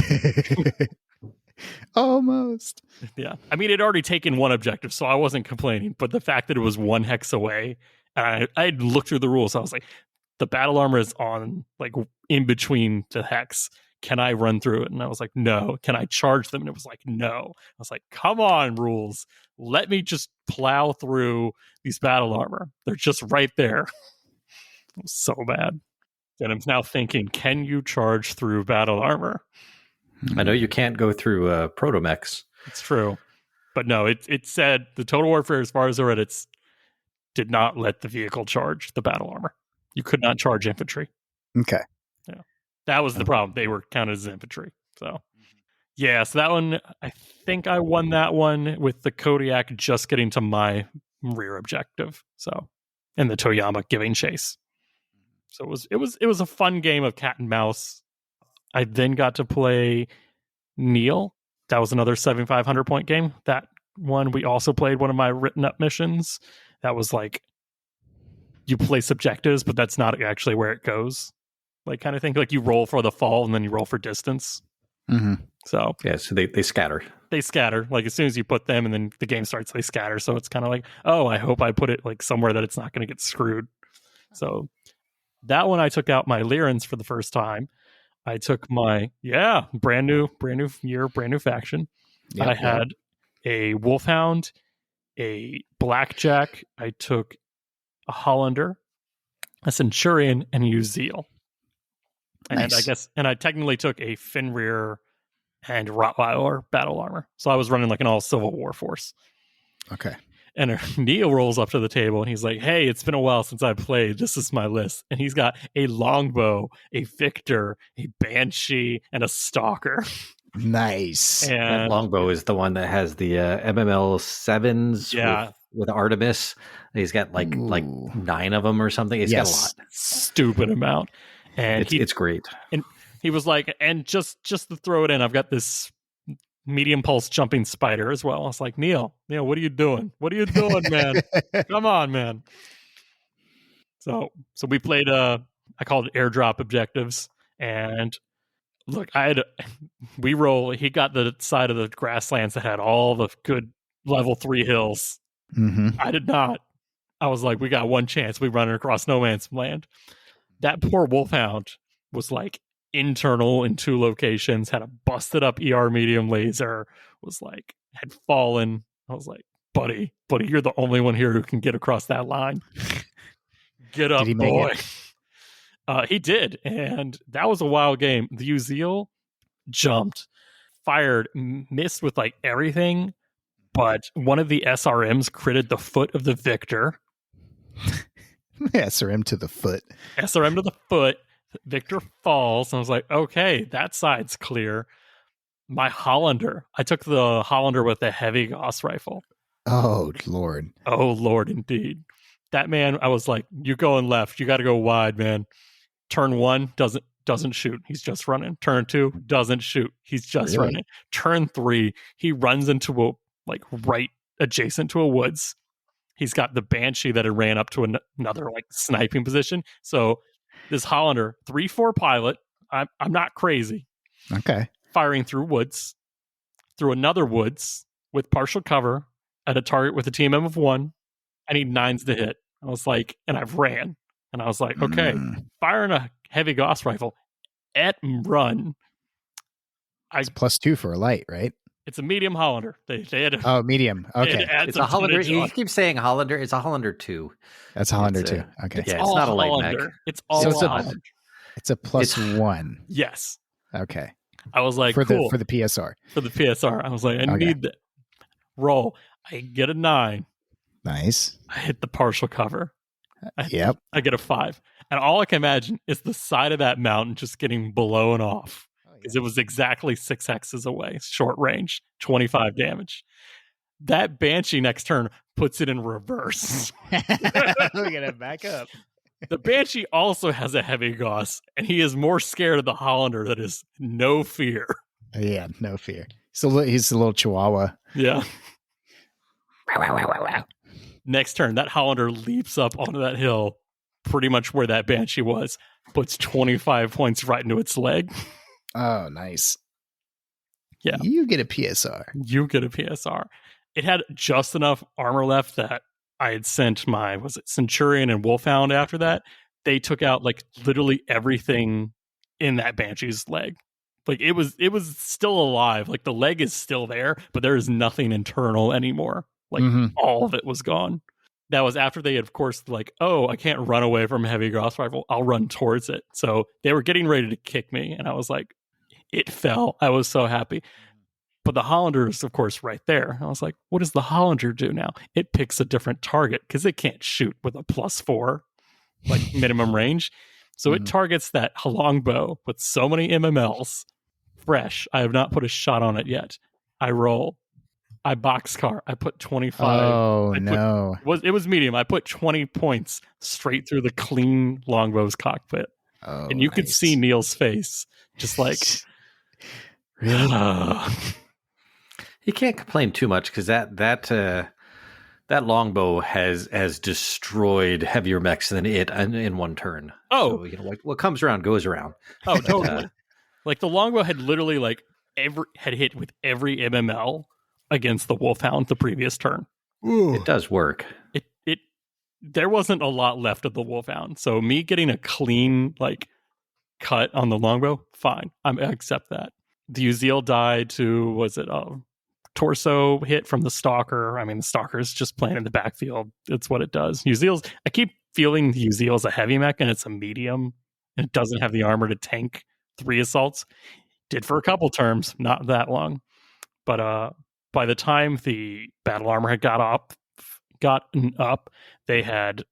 S3: Almost.
S1: Yeah. I mean, it had already taken 1 objective, so I wasn't complaining. But the fact that it was 1 hex away, and I looked through the rules. So I was like, the battle armor is on, like, in between the hex. Can I run through it? And I was like, no. Can I charge them? And it was like, no. I was like, come on, rules. Let me just plow through these battle armor. They're just right there. It was so bad. And I'm now thinking, can you charge through battle armor?
S2: I know you can't go through protomechs.
S1: It's true. But no, it said the Total Warfare, as far as I read, it did not let the vehicle charge the battle armor. You could not charge infantry.
S3: Okay.
S1: Yeah. That was the problem. They were counted as infantry. So, yeah, so that one, I think I won that one with the Kodiak just getting to my rear objective. So, and the Toyama giving chase. So it was a fun game of cat and mouse. I then got to play Neil. That was another 7,500 point game. That one, we also played one of my written up missions. That was like, you place objectives, but that's not actually where it goes. Like, kind of thing. Like, you roll for the fall and then you roll for distance.
S3: Mm-hmm.
S2: So they scatter.
S1: They scatter. Like, as soon as you put them and then the game starts, they scatter. So it's kind of like, oh, I hope I put it like somewhere that it's not going to get screwed. So that one, I took out my Lyrans for the first time. I took my, brand new year, brand new faction.
S3: Yep,
S1: I had a Wolfhound, a Blackjack. I took a Hollander, a Centurion, and a Uzeal.
S3: Nice.
S1: And I technically took a Fenrir and Rottweiler battle armor. So I was running like an all Civil War force.
S3: Okay.
S1: And Neil rolls up to the table and he's like, hey, it's been a while since I played. This is my list. And he's got a Longbow, a Victor, a Banshee, and a Stalker.
S3: Nice.
S1: And
S2: that Longbow is the one that has the MML 7s with Artemis. He's got like 9 of them or something. He's got a lot.
S1: Stupid amount. And
S2: it's great.
S1: And he was like, and just to throw it in, I've got this medium pulse jumping spider as well. I was like, Neil, what are you doing? What are you doing, man? Come on, man. So we played I called it airdrop objectives. And look, he got the side of the grasslands that had all the good level 3 hills.
S3: Mm-hmm.
S1: I did not. I was like, we got one chance. We run across no man's land. That poor Wolfhound was like internal in 2 locations, had a busted up ER medium laser, had fallen. I was like, buddy, you're the only one here who can get across that line. Get up, boy. He did, and that was a wild game. The Uzeal jumped, fired, missed with like everything, but one of the SRMs critted the foot of the Victor.
S3: SRM to the foot.
S1: SRM to the foot. Victor falls, and I was like, okay, that side's clear. My Hollander. I took the Hollander with the heavy Gauss rifle.
S3: Oh, Lord.
S1: Oh, Lord, indeed. That man, I was like, you going left. You got to go wide, man. Turn 1, doesn't shoot. He's just running. Turn 2, doesn't shoot. He's just running. Turn 3, he runs into a, like, right adjacent to a woods. He's got the Banshee that had ran up to another, like, sniping position. So this Hollander, 3-4 pilot, I'm not crazy.
S3: Okay.
S1: Firing through woods, through another woods with partial cover at a target with a TMM of 1. I need 9s to hit. I was like, and I've ran. And I was like, okay, firing a heavy Gauss rifle at run.
S3: It's +2 for a light, right?
S1: It's a medium Hollander. They had
S3: medium. Okay.
S2: It's a Hollander. You keep saying Hollander. It's a Hollander 2.
S3: That's Hollander 2. Okay.
S1: It's not a light mech. It's all Hollander.
S3: It's a +1.
S1: Yes.
S3: Okay.
S1: I was like,
S3: for
S1: cool.
S3: the PSR.
S1: For the PSR. I was like, I need that. Roll. I get a 9.
S3: Nice.
S1: I hit the partial cover. I get a 5. And all I can imagine is the side of that mountain just getting blown off. Because it was exactly 6 hexes away, short range, 25 damage. That Banshee next turn puts it in reverse.
S3: We're gonna back up.
S1: The Banshee also has a heavy Gauss, and he is more scared of the Hollander that is no fear.
S3: Yeah, no fear. He's a little chihuahua.
S1: Yeah. Next turn, that Hollander leaps up onto that hill, pretty much where that Banshee was, puts 25 points right into its leg.
S3: Oh, nice.
S1: Yeah.
S3: You get a PSR.
S1: You get a PSR. It had just enough armor left that I had sent my, Centurion and Wolfhound after that. They took out like literally everything in that Banshee's leg. Like it was still alive. Like the leg is still there, but there is nothing internal anymore. Like all of it was gone. That was after they had, of course, like, oh, I can't run away from a heavy Gauss rifle. I'll run towards it. So they were getting ready to kick me. And I was like, it fell. I was so happy. But the Hollander is, of course, right there. I was like, what does the Hollander do now? It picks a different target because it can't shoot with a +4, like minimum range. So it targets that longbow with so many MMLs. Fresh. I have not put a shot on it yet. I roll. I boxcar. I put 25.
S3: Oh, no.
S1: It was medium. I put 20 points straight through the clean longbow's cockpit.
S3: Oh,
S1: and you could see Neil's face just like...
S3: Really?
S2: You can't complain too much because that longbow has destroyed heavier mechs than it in one turn.
S1: Oh,
S2: so, like what comes around goes around.
S1: Oh, totally. Like the longbow had literally had hit with every MML against the Wolfhound the previous turn.
S2: Ooh. It does work.
S1: There wasn't a lot left of the Wolfhound, so me getting a clean cut on the longbow, fine. I accept that. The Uziel died to torso hit from the Stalker. I mean, the Stalker is just playing in the backfield. It's what it does. I keep feeling the Uziel is a heavy mech and it's a medium and it doesn't have the armor to tank 3 assaults. Did for a couple terms, not that long. But by the time the battle armor had gotten up, they had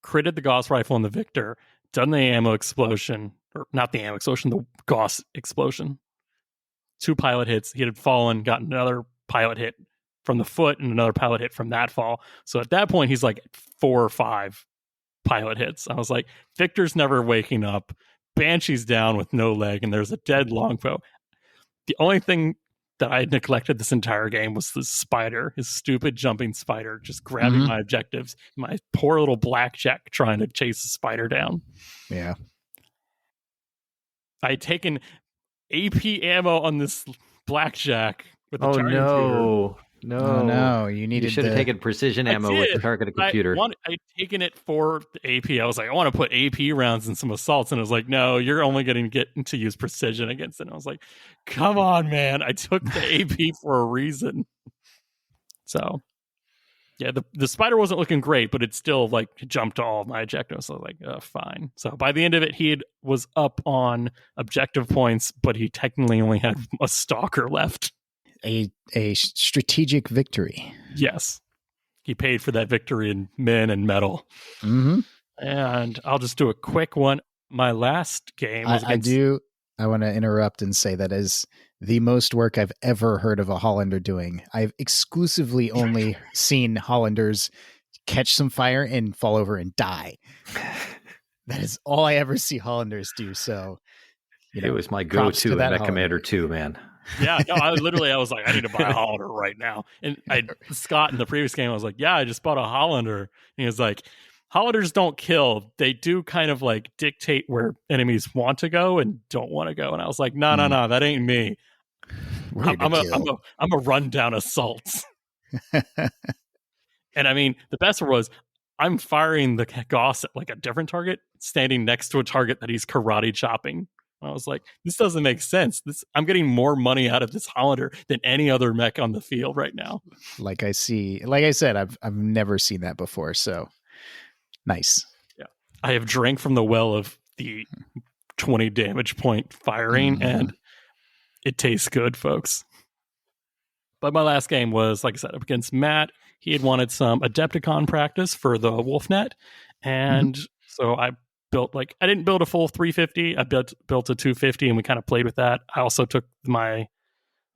S1: critted the Gauss rifle and the Victor, done the ammo explosion, or not the ammo explosion, the Gauss explosion. 2 pilot hits. He had fallen, gotten another pilot hit from the foot and another pilot hit from that fall. So at that point, he's like 4 or 5 pilot hits. I was like, Victor's never waking up. Banshee's down with no leg, and there's a dead longbow. The only thing that I had neglected this entire game was the spider, his stupid jumping spider, just grabbing my objectives. My poor little blackjack trying to chase the spider down.
S3: Yeah.
S1: I had taken AP ammo on this blackjack with the target
S2: no.
S3: You
S2: should have taken precision ammo with the targeted computer.
S1: I'd taken it for the AP. I was like, I want to put AP rounds in some assaults, and it was like, no, you're only going to get to use precision against it. And I was like, come on, man! I took the AP for a reason. So, yeah, the spider wasn't looking great, but it still jumped to all of my objectives. So I was like, fine. So by the end of it, he was up on objective points, but he technically only had a Stalker left.
S3: A strategic victory.
S1: Yes. He paid for that victory in men and metal.
S3: Mm-hmm.
S1: And I'll just do a quick one. My last game was
S3: I want to interrupt and say that is the most work I've ever heard of a Hollander doing. I've exclusively only seen Hollanders catch some fire and fall over and die. That is all I ever see Hollanders do. So,
S2: it was my go-to in Mech Commander 2, man.
S1: Yeah, no, I was like, I need to buy a Hollander right now. And Scott in the previous game, I was like, yeah, I just bought a Hollander. And he was like, Hollanders don't kill. They do kind of dictate where enemies want to go and don't want to go. And I was like, no, that ain't me. I'm a run down assaults. And I mean, the best was I'm firing the Gauss at a different target, standing next to a target that he's karate chopping. And I was like, this doesn't make sense. I'm getting more money out of this Hollander than any other mech on the field right now.
S3: Like I said, I've never seen that before. So nice.
S1: Yeah. I have drank from the well of the 20 damage point firing, and it tastes good, folks. But my last game was, like I said, up against Matt. He had wanted some Adepticon practice for the Wolfnet. And so I built I didn't build a full 350. I built a 250, and we kind of played with that. I also took my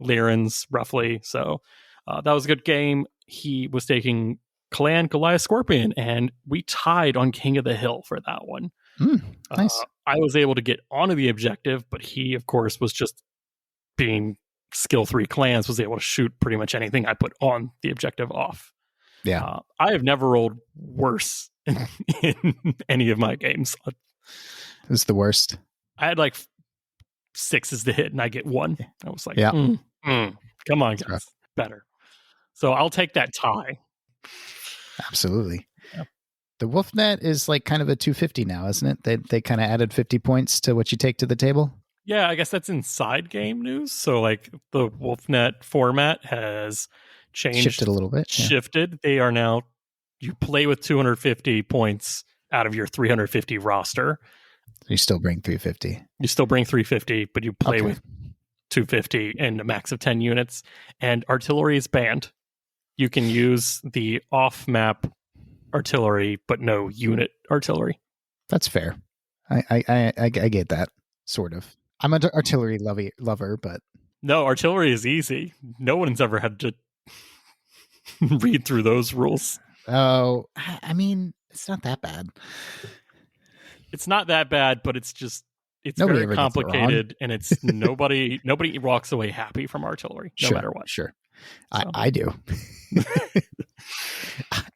S1: Lyrans roughly, so that was a good game. He was taking Clan Goliath Scorpion, and we tied on King of the Hill for that one.
S3: Nice.
S1: I was able to get onto the objective, but he, of course, was just being skill 3 clans, was able to shoot pretty much anything I put on the objective off.
S3: Yeah.
S1: I have never rolled worse in any of my games.
S3: It was the worst.
S1: I had 6s to hit, and I get 1. I was like,
S3: Yeah.
S1: Come on, guys. Better. So I'll take that tie.
S3: Absolutely.
S1: Yeah.
S3: The Wolfnet is kind of a 250 now, isn't it? They kind of added 50 points to what you take to the table.
S1: Yeah, I guess that's inside game news. So the Wolfnet format has changed.
S3: Shifted a little bit. Yeah.
S1: Shifted. They are now, you play with 250 points out of your 350 roster.
S3: You still bring 350.
S1: You still bring 350, but you play with 250 and a max of 10 units. And artillery is banned. You can use the off-map artillery, but no unit artillery.
S3: That's fair. I get that, sort of. I'm an artillery lover, but...
S1: No, artillery is easy. No one's ever had to read through those rules.
S3: Oh, I mean, it's not that bad.
S1: It's not that bad, but it's
S3: Nobody
S1: very complicated, and it's nobody walks away happy from artillery, no matter what.
S3: Sure.
S1: So.
S3: I do.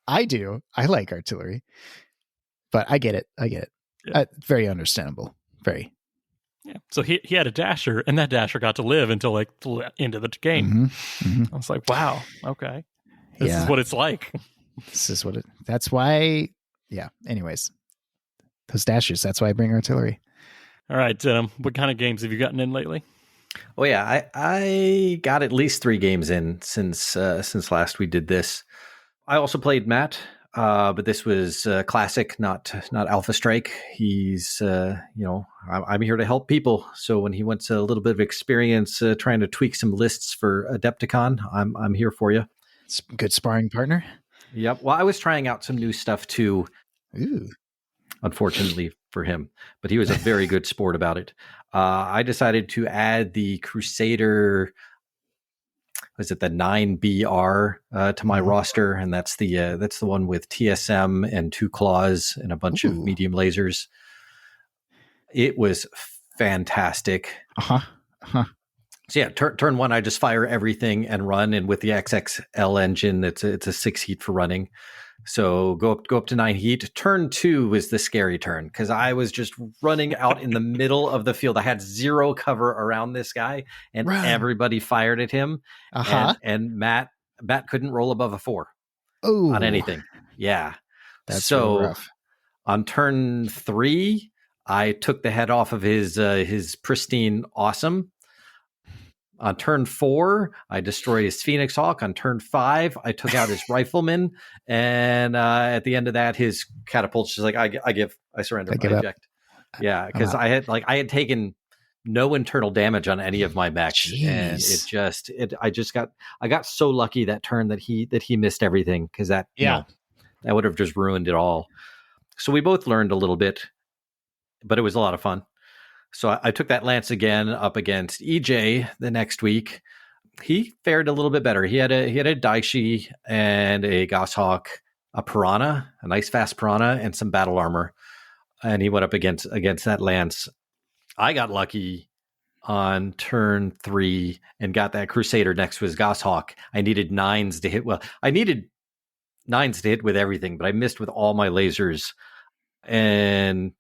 S3: I do. I like artillery, but I get it. Yeah. Very understandable. Very.
S1: Yeah. So he had a dasher, and that dasher got to live until the end of the game. I was like, wow, okay. This is what it's like.
S3: That's why. Yeah. Anyways, those dashers. That's why I bring artillery.
S1: All right, Denim, what kind of games have you gotten in lately?
S2: Oh yeah, I got at least 3 games in since last we did this. I also played Matt, but this was classic, not Alpha Strike. He's I'm here to help people. So when he wants a little bit of experience trying to tweak some lists for Adepticon, I'm here for you.
S3: It's a good sparring partner.
S2: Yep. Well, I was trying out some new stuff too.
S3: Ooh.
S2: Unfortunately for him, but he was a very good sport about it. I decided to add the Crusader, was it the 9BR to my roster, and that's the one with TSM and 2 claws and a bunch of medium lasers. It was fantastic. So yeah, turn 1, I just fire everything and run, and with the XXL engine, it's a 6 heat for running. So go up to 9 heat. Turn 2 is the scary turn because I was just running out in the middle of the field. I had 0 cover around this guy, and everybody fired at him. And Matt couldn't roll above a 4 on anything. Yeah,
S3: that's
S2: so
S3: rough.
S2: On turn 3, I took the head off of his pristine awesome. On turn 4, I destroyed his Phoenix Hawk. On turn 5, I took out his Rifleman. And at the end of that, his catapult's just like, I surrender, I eject. Yeah, because I had taken no internal damage on any of my mechs.
S3: Jeez.
S2: And I got so lucky that turn that he missed everything, because that would have just ruined it all. So we both learned a little bit, but it was a lot of fun. So I took that lance again up against EJ the next week. He fared a little bit better. He had a Daishi and a Goshawk, a Piranha, a nice fast Piranha, and some battle armor. And he went up against that lance. I got lucky on turn 3 and got that Crusader next to his Goshawk. I needed 9s to hit. Well, I needed 9s to hit with everything, but I missed with all my lasers. And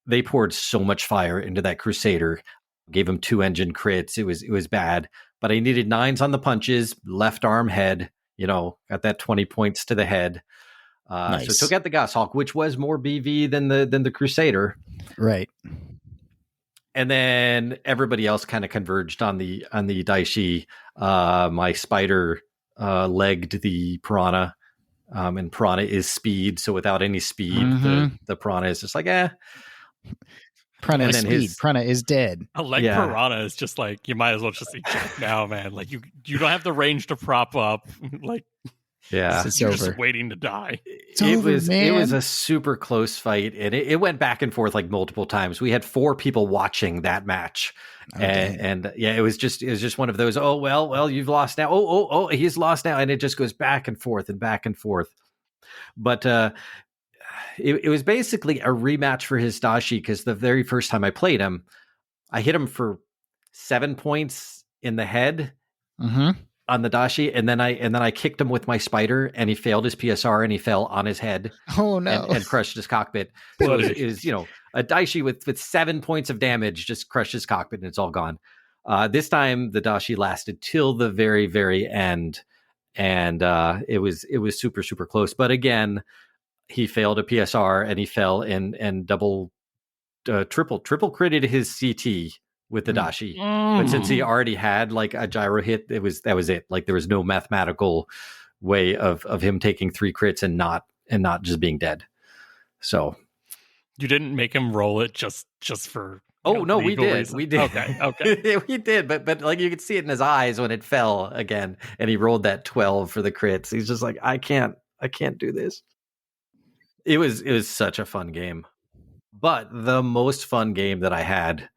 S2: they poured so much fire into that Crusader, gave him 2 engine crits. It was bad, but I needed 9s on the punches, left arm head, got that 20 points to the head. Nice. So took out the Goshawk, which was more BV than the Crusader.
S3: Right.
S2: And then everybody else kind of converged on the Daishi. My Spider legged the Piranha. And Piranha is speed, so without any speed, the Piranha is just like,
S3: Piranha is speed. Piranha is dead.
S1: A leg Piranha is just like, you might as well just eject now, man. Like you don't have the range to prop up. Like,
S2: you're
S1: just waiting to die.
S3: It
S2: was a super close fight, and it went back and forth like multiple times. We had 4 people watching that match, and yeah, it was just one of those. Oh well, you've lost now. Oh, he's lost now, and it just goes back and forth and back and forth. But it was basically a rematch for his dashi, because the very first time I played him, I hit him for 7 points in the head. On the dashi, and then I kicked him with my spider, and he failed his PSR, and he fell on his head.
S3: Oh no!
S2: And crushed his cockpit. So it was a dashi with 7 points of damage just crushed his cockpit, and it's all gone. This time the dashi lasted till the very, very end, and it was super, super close. But again, he failed a PSR, and he fell and triple critted his CT with the dashi. But since he already had like a gyro hit, that was it. Like there was no mathematical way of him taking 3 crits and not just being dead. So
S1: you didn't make him roll it just for
S2: no, we did.
S1: reason.
S2: We did.
S1: Okay.
S2: We did, but like you could see it in his eyes when it fell again, and he rolled that 12 for the crits. He's just like, I can't do this. It was such a fun game. But the most fun game that I had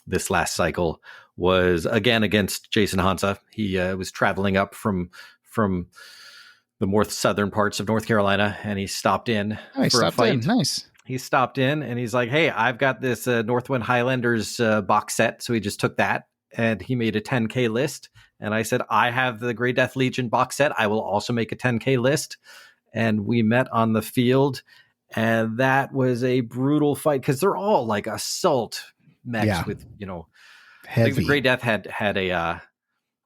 S2: this last cycle was again against Jason Hansa. He was traveling up from the more southern parts of North Carolina, and he stopped in for a fight.
S3: Nice.
S2: He stopped in, and he's like, "Hey, I've got this Northwind Highlanders box set." So he just took that, and he made a 10K list. And I said, "I have the Grey Death Legion box set. I will also make a 10K list." And we met on the field, and that was a brutal fight, because they're all like assault mechs with
S3: heavy.
S2: I think the Grey Death had a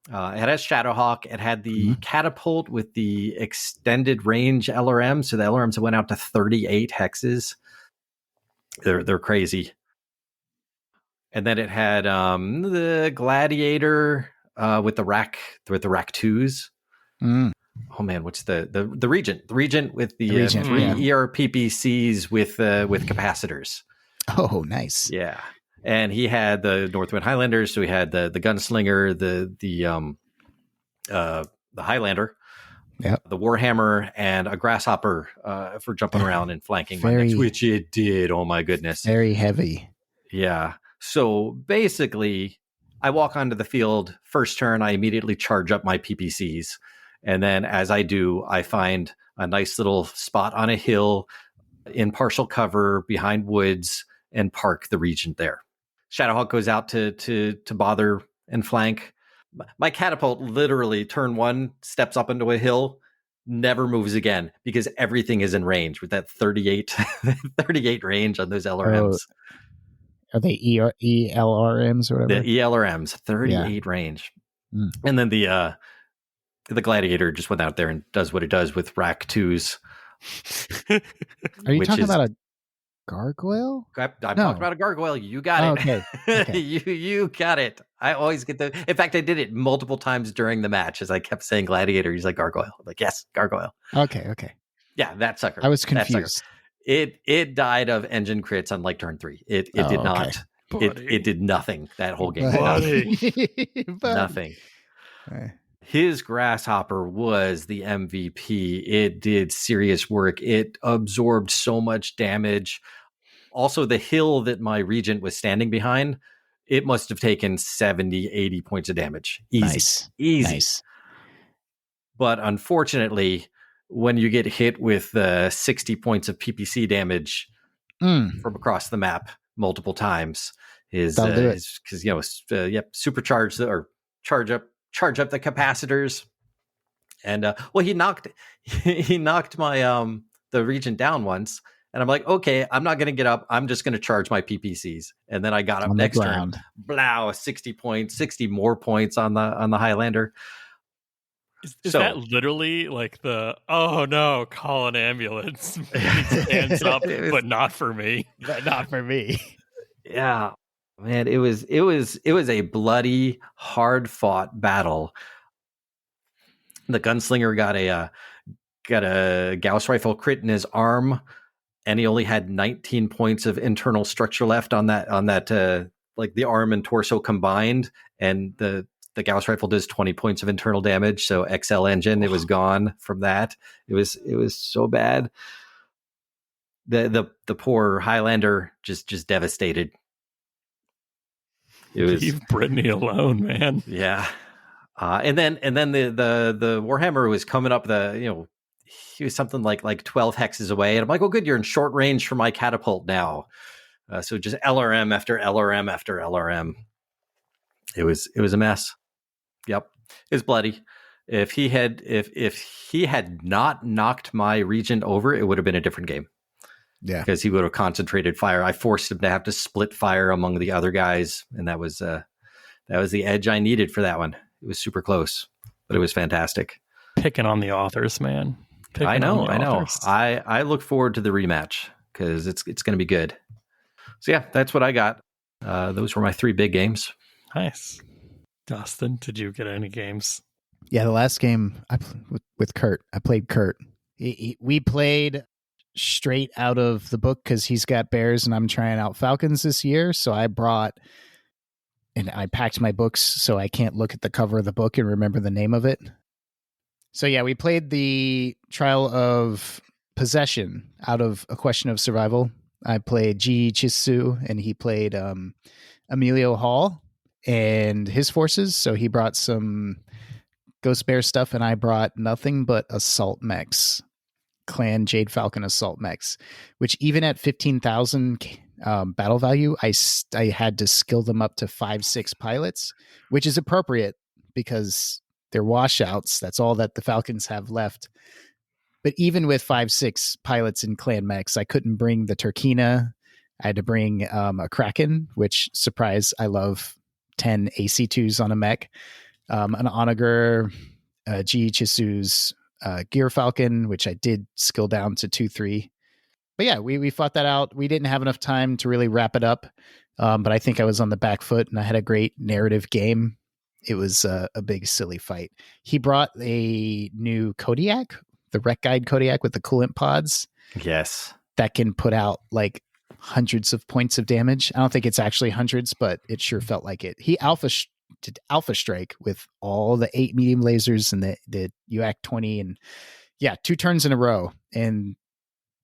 S2: Shadowhawk. It had the catapult with the extended range LRM, so the LRMs went out to 38 hexes. They're crazy. And then it had the Gladiator with the rack 2s. Oh man, what's the Regent? The Regent with the 3 ERPPCs with capacitors.
S3: Oh, nice.
S2: Yeah. And he had the Northwind Highlanders, so he had the Gunslinger, the Highlander, the Warhammer, and a Grasshopper for jumping around and flanking my mechs, which it did. Oh my goodness,
S3: very heavy.
S2: Yeah. So basically, I walk onto the field. First turn, I immediately charge up my PPCs, and then as I do, I find a nice little spot on a hill in partial cover behind woods and park the Regent there. Shadowhawk goes out to bother and flank. My catapult literally turn 1 steps up into a hill, never moves again, because everything is in range with that 38 range on those LRMs.
S3: Are they ELRMs or whatever?
S2: The ELRMs, 38 range. And then the Gladiator just went out there and does what it does with rack 2s.
S3: Are you talking about a gargoyle?
S2: I'm talking about a gargoyle. You got it. Okay. you got it. I always get in fact, I did it multiple times during the match as I kept saying Gladiator. He's like, gargoyle. I'm like, yes, gargoyle.
S3: Okay.
S2: Yeah, that sucker.
S3: I was confused.
S2: It died of engine crits on like turn 3. It did not. It did nothing that whole game. Nothing. His Grasshopper was the MVP. It did serious work. It absorbed so much damage. Also, the hill that my Regent was standing behind, it must have taken 70, 80 points of damage. Easy. Nice. But unfortunately, when you get hit with 60 points of PPC damage from across the map multiple times, because supercharge or charge up the capacitors, and he knocked my the Regent down once, and I'm like, okay, I'm not going to get up. I'm just going to charge my PPCs, and then I got up next turn. Blow, 60 more points on the Highlander.
S1: Is that literally like the oh no, call an ambulance? Hands up, but not for me.
S3: Not for me.
S2: Yeah, man, it was a bloody, hard fought battle. The Gunslinger got a Gauss rifle crit in his arm, and he only had 19 points of internal structure left on that like the arm and torso combined, and the the Gauss rifle does 20 points of internal damage. So XL engine, it was gone from that. It was so bad. The poor Highlander just devastated. It was
S1: leave Brittany alone, man.
S2: Yeah. And then the Warhammer was coming up he was something like 12 hexes away. And I'm like, oh, good, you're in short range for my catapult now. So just LRM after LRM after LRM. It was a mess. Yep. It was bloody. If he had not knocked my Regent over, it would have been a different game.
S3: Yeah.
S2: Because he would have concentrated fire. I forced him to have to split fire among the other guys. And that was the edge I needed for that one. It was super close, but it was fantastic.
S1: Picking on the authors, man.
S2: I know. I look forward to the rematch because it's going to be good. So yeah, that's what I got. Those were my 3 big games.
S1: Nice. Dustin, did you get any games?
S3: Yeah, the last game with Kurt, I played Kurt. We played straight out of the book because he's got bears and I'm trying out falcons this year. So I packed my books so I can't look at the cover of the book and remember the name of it. So yeah, we played the Trial of Possession out of A Question of Survival. I played Ji Chisu and he played Emilio Hall and his forces. So he brought some Ghost Bear stuff and I brought nothing but assault mechs. Clan Jade Falcon assault mechs, which even at 15,000 battle value, I had to skill them up to 5-6 pilots, which is appropriate because they're washouts. That's all that the Falcons have left. But even with 5-6 pilots in clan mechs, I couldn't bring the Turkina. I had to bring a Kraken, which, surprise, I love 10 AC2s on a mech. An Onager, G Chisu's Gear Falcon, which I did skill down to 2-3. But yeah, we fought that out. We didn't have enough time to really wrap it up. But I think I was on the back foot and I had a great narrative game. It was a big, silly fight. He brought a new Kodiak, the Wreck Guide Kodiak with the coolant pods.
S2: Yes.
S3: That can put out like hundreds of points of damage. I don't think it's actually hundreds, but it sure felt like it. He did Alpha Strike with all the 8 medium lasers and the UAC 20 and 2 turns in a row. And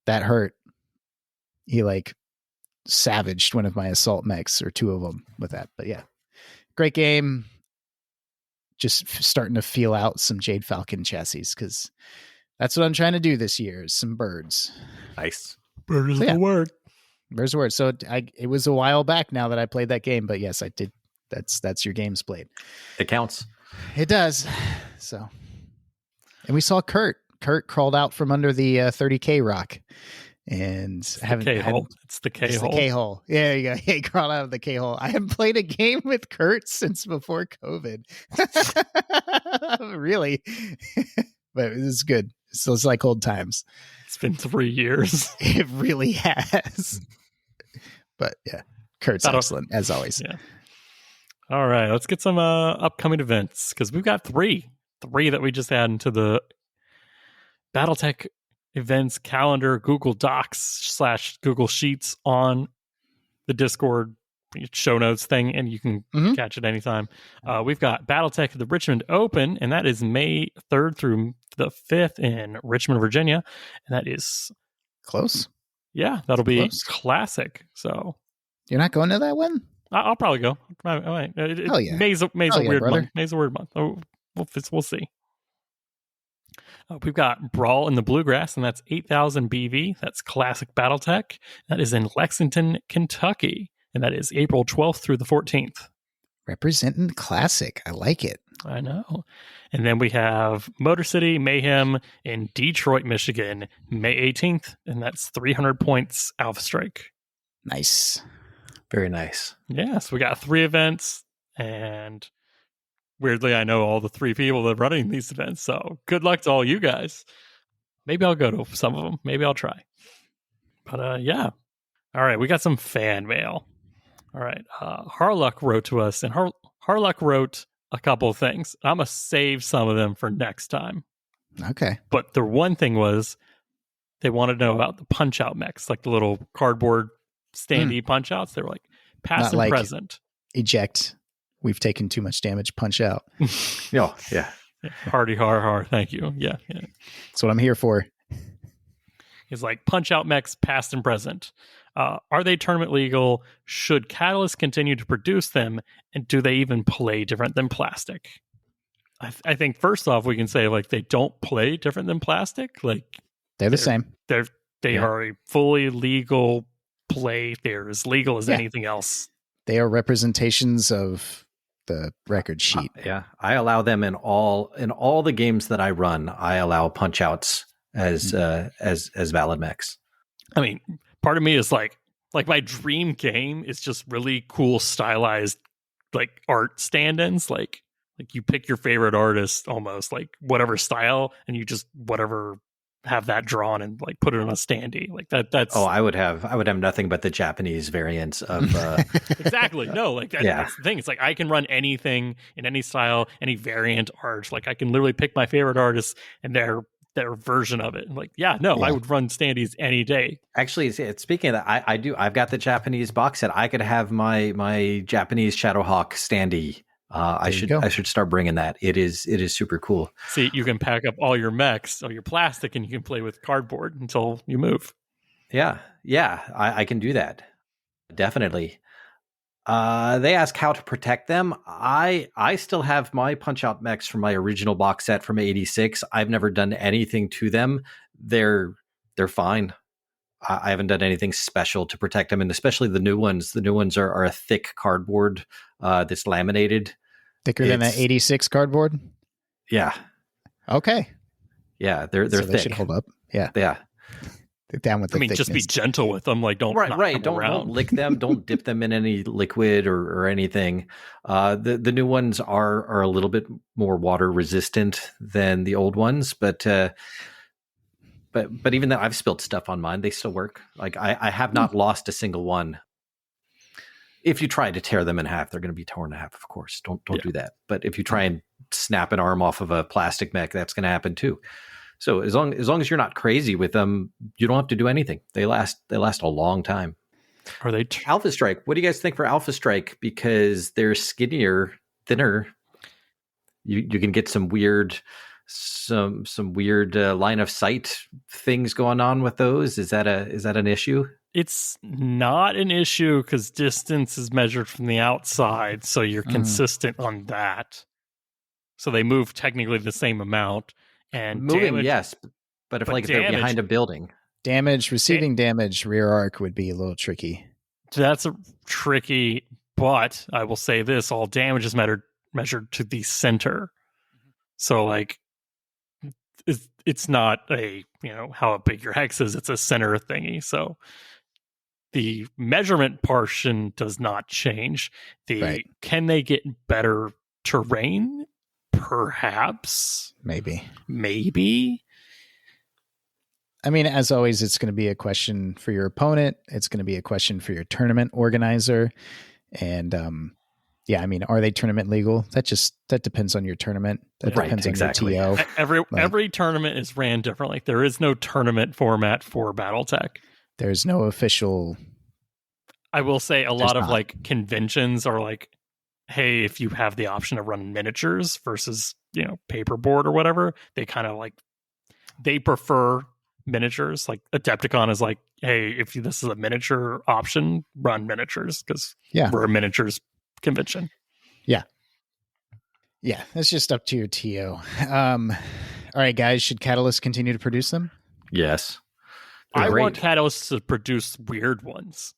S3: that hurt. He savaged one of my assault mechs or 2 of them with that. But yeah, great game. Just starting to feel out some Jade Falcon chassis because that's what I'm trying to do this year is some birds.
S2: Nice.
S1: Bird is the word.
S3: Bird's the word. So it was a while back now that I played that game, but yes, I did. That's your games played.
S2: It counts.
S3: It does. So, and we saw Kurt. Kurt crawled out from under the 30K rock. And
S1: it's the K-hole. It's the K-hole.
S3: The K-hole. Yeah, there you go. He crawled out of the K-hole. I haven't played a game with Kurt since before COVID. Really? But it's good. So it's like old times.
S1: It's been 3 years.
S3: It really has. But yeah, Kurt's excellent, as always.
S1: Yeah. All right, let's get some upcoming events because we've got three that we just added into the BattleTech events calendar, Google Docs / Google Sheets on the Discord show notes thing, and you can catch it anytime. We've got BattleTech, the Richmond Open, and that is May 3rd through the 5th in Richmond, Virginia, and that is
S3: close.
S1: Yeah, that'll be classic. So
S3: you're not going to that one?
S1: I'll probably go.
S3: Oh yeah,
S1: May's a weird month. May's a weird month. We'll see. We've got Brawl in the Bluegrass, and that's 8,000 BV. That's classic BattleTech. That is in Lexington, Kentucky, and that is April 12th through the 14th.
S3: Representing classic. I like it.
S1: I know. And then we have Motor City Mayhem in Detroit, Michigan, May 18th, and that's 300 points Alpha Strike.
S3: Nice.
S2: Very nice.
S1: Yeah, so we got 3 events, and weirdly, I know all the 3 people that are running these events, so good luck to all you guys. Maybe I'll go to some of them. Maybe I'll try. But yeah. All right, we got some fan mail. All right, Harluck wrote to us, and Harluck wrote a couple of things. I'm going to save some of them for next time.
S3: Okay.
S1: But the one thing was they wanted to know about the punch-out mechs, like the little cardboard standee punch-outs. They were like, past and present.
S3: Eject. We've taken too much damage. Punch out.
S2: Oh, yeah.
S1: Hardy har. Thank you. Yeah.
S3: That's what I'm here for.
S1: He's like, punch out mechs past and present. Are they tournament legal? Should Catalyst continue to produce them? And do they even play different than plastic? I think first off, we can say like they don't play different than plastic. Like
S3: they're the same.
S1: They are a fully legal play. They're as legal as anything else.
S3: They are representations of the record sheet.
S2: I allow them in all the games that I run. I allow punch outs as valid mechs.
S1: I mean, part of me is like my dream game is just really cool stylized like art stand-ins. Like you pick your favorite artist, almost like whatever style, and you just whatever have that drawn and like put it on a standee like that. That's
S2: I would have nothing but the Japanese variants of
S1: exactly. No, like that's the thing. It's like I can run anything in any style, any variant art. Like I can literally pick my favorite artist and their version of it. Like, I would run standees any day.
S2: Actually, speaking of that, I've got the Japanese box set. I could have my Japanese Shadowhawk standee. I should start bringing that. It is super cool.
S1: See, you can pack up all your mechs or your plastic and you can play with cardboard until you move.
S2: Yeah, I can do that. Definitely. They ask how to protect them. I still have my Punch-Out mechs from my original box set from '86. I've never done anything to them. They're fine. I haven't done anything special to protect them, and especially the new ones. The new ones are a thick cardboard that's laminated.
S3: Thicker than that '86 cardboard?
S2: Yeah.
S3: Okay.
S2: Yeah, they're
S3: so
S2: thick.
S3: They should hold up. Yeah.
S2: Yeah.
S3: They're down with the thickness.
S1: Just be gentle with them. Like, don't
S2: Don't lick them. Don't dip them in any liquid or anything. The new ones are a little bit more water resistant than the old ones, but even though I've spilled stuff on mine, they still work. Like I have not lost a single one. If you try to tear them in half, they're going to be torn in half, of course. Don't do that. But if you try and snap an arm off of a plastic mech, that's going to happen too. So as long as you're not crazy with them, you don't have to do anything. They last a long time.
S1: Are they
S2: Alpha Strike? What do you guys think for Alpha Strike? Because they're skinnier, thinner. You can get some weird line of sight things going on with those. Is that an issue?
S1: It's not an issue because distance is measured from the outside, so you're consistent on that. So they move technically the same amount. And
S2: moving,
S1: damage,
S2: yes, but if they're behind a building,
S3: receiving damage, rear arc would be a little tricky.
S1: That's tricky, but I will say this: all damage is measured to the center. So, like, it's not how big your hex is; it's a center thingy. So the measurement portion does not change. Can they get better terrain? Perhaps.
S3: Maybe. I mean, as always, it's going to be a question for your opponent. It's going to be a question for your tournament organizer. And are they tournament legal? That depends on your tournament. That depends on your TO.
S1: Every tournament is ran differently. There is no tournament format for BattleTech.
S3: There's no official.
S1: I will say a lot of like conventions are like, hey, if you have the option of running miniatures versus, paperboard or whatever, they kind of like, they prefer miniatures. Like Adepticon is like, hey, if this is a miniature option, run miniatures because we're a miniatures convention.
S3: Yeah. Yeah. That's just up to your TO. All right, guys, should Catalyst continue to produce them?
S2: Yes.
S1: I want Catalyst to produce weird ones.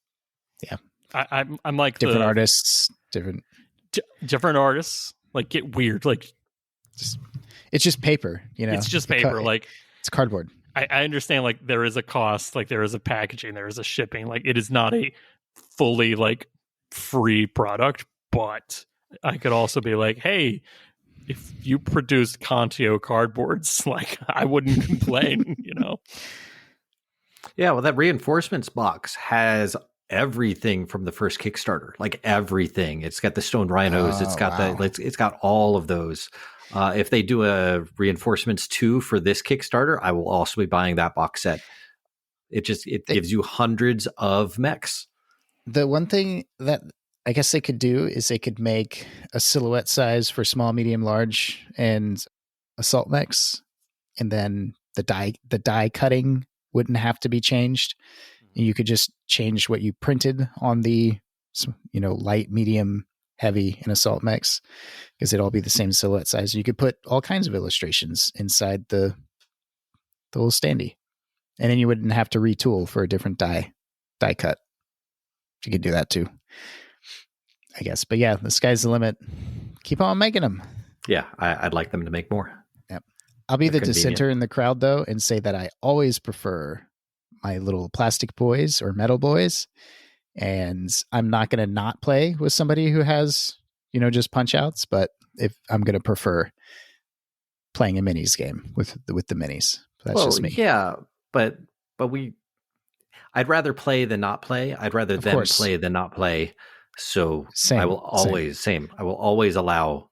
S3: Yeah.
S1: I'm like
S3: different artists,
S1: different artists, like get weird, like
S3: it's just paper,
S1: it's just paper, like
S3: it's cardboard.
S1: I understand, like there is a cost, like there is a packaging, there is a shipping, like it is not a fully like free product, but I could also be like, hey, if you produced Contio cardboards, like I wouldn't complain.
S2: Yeah, well, that reinforcements box has everything from the first Kickstarter, like everything. It's got the stone rhinos. It's got it's got all of those. If they do a reinforcements 2 for this Kickstarter, I will also be buying that box set. It gives you hundreds of mechs.
S3: The one thing that I guess they could do is they could make a silhouette size for small, medium, large, and assault mechs, and then the die cutting wouldn't have to be changed. And you could just change what you printed on the, light, medium, heavy, and assault mechs, because it'd all be the same silhouette size. You could put all kinds of illustrations inside the little standee, and then you wouldn't have to retool for a different die cut. You could do that too, I guess. But yeah, the sky's the limit. Keep on making them.
S2: Yeah, I'd like them to make more.
S3: Yep. I'll be the dissenter in the crowd, though, and say that I always prefer my little plastic boys or metal boys. And I'm not going to not play with somebody who has, just punch outs. But if I'm going to prefer playing a minis game with the minis. That's just me.
S2: Yeah, but I'd rather play than not play. I'd rather them play than not play. So I will always allow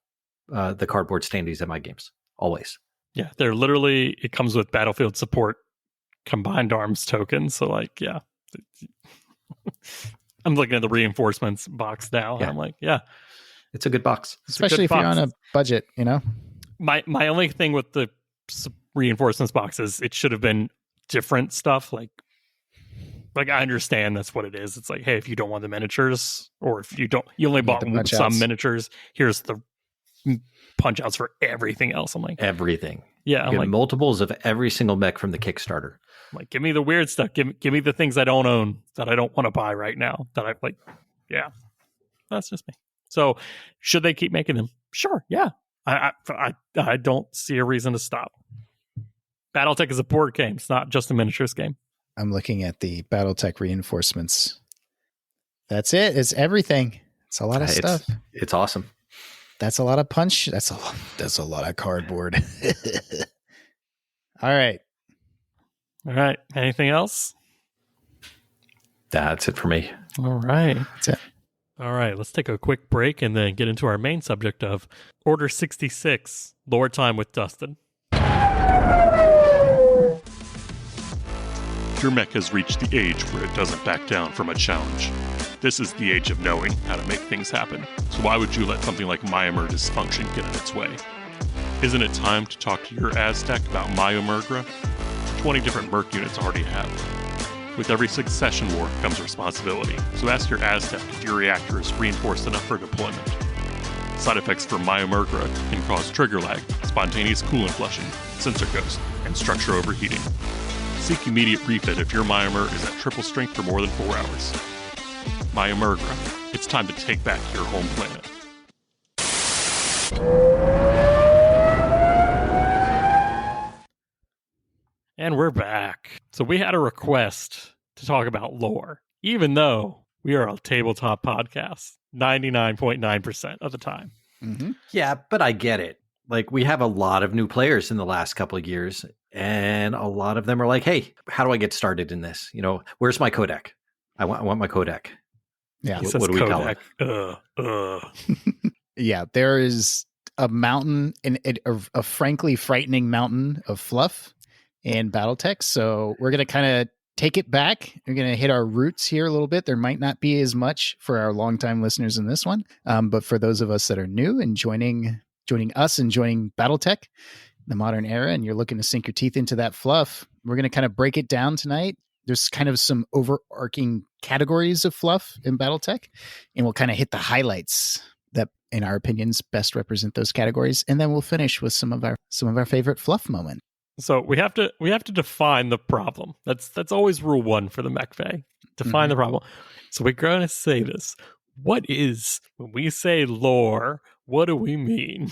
S2: the cardboard standees at my games. Always.
S1: Yeah, it comes with battlefield support combined arms tokens. So yeah. I'm looking at the reinforcements box now. And I'm like, yeah.
S2: It's a good box.
S3: Especially if you're on a budget,
S1: My only thing with the reinforcements box is it should have been different stuff. Like I understand that's what it is. It's like, hey, if you don't want the miniatures, or if you only bought some miniatures, here's the punch outs for everything else. I'm like,
S2: everything.
S1: Yeah. I'm like,
S2: multiples of every single mech from the Kickstarter.
S1: I'm like, give me the weird stuff. Give me the things I don't own that I don't want to buy right now. That I like. Yeah, that's just me. So should they keep making them? Sure. Yeah. I don't see a reason to stop. BattleTech is a board game. It's not just a miniatures game. I'm
S3: looking at the BattleTech reinforcements. That's it. It's everything. It's a lot of stuff.
S2: It's awesome.
S3: That's a lot of punch. That's a lot of cardboard. All right.
S1: Anything else?
S2: That's it for me.
S1: All right.
S3: That's it.
S1: All right. Let's take a quick break and then get into our main subject of Order 66, Lore Time with Dustin.
S4: Your mech has reached the age where it doesn't back down from a challenge. This is the age of knowing how to make things happen. So why would you let something like Myomer dysfunction get in its way? Isn't it time to talk to your Aztec about Myomergra? 20 different Merc units already have. With every succession war comes responsibility, so ask your Aztec if your reactor is reinforced enough for deployment. Side effects for Myomergra can cause trigger lag, spontaneous coolant flushing, sensor ghost, and structure overheating. Seek immediate refit if your Myomer is at triple strength for more than 4 hours. Myomergra, it's time to take back your home planet.
S1: And we're back. So we had a request to talk about lore, even though we are a tabletop podcast 99.9% of the time.
S2: Mm-hmm. Yeah, but I get it. Like, we have a lot of new players in the last couple of years, and a lot of them are like, hey, how do I get started in this? Where's my codec? I want my codec.
S3: Yeah.
S2: What do we call it?
S3: Yeah, there is a mountain, a frankly frightening mountain of fluff in BattleTech. So we're going to kind of take it back. We're going to hit our roots here a little bit. There might not be as much for our longtime listeners in this one. But for those of us that are new and joining us and joining BattleTech, the modern era, and you're looking to sink your teeth into that fluff, we're going to kind of break it down tonight. There's kind of some overarching categories of fluff in BattleTech, and we'll kind of hit the highlights that, in our opinions, best represent those categories. And then we'll finish with some of our favorite fluff moments.
S1: So we have to define the problem. That's always rule one for the MechFay. Define the problem. So we're going to say this. When we say lore, what do we mean?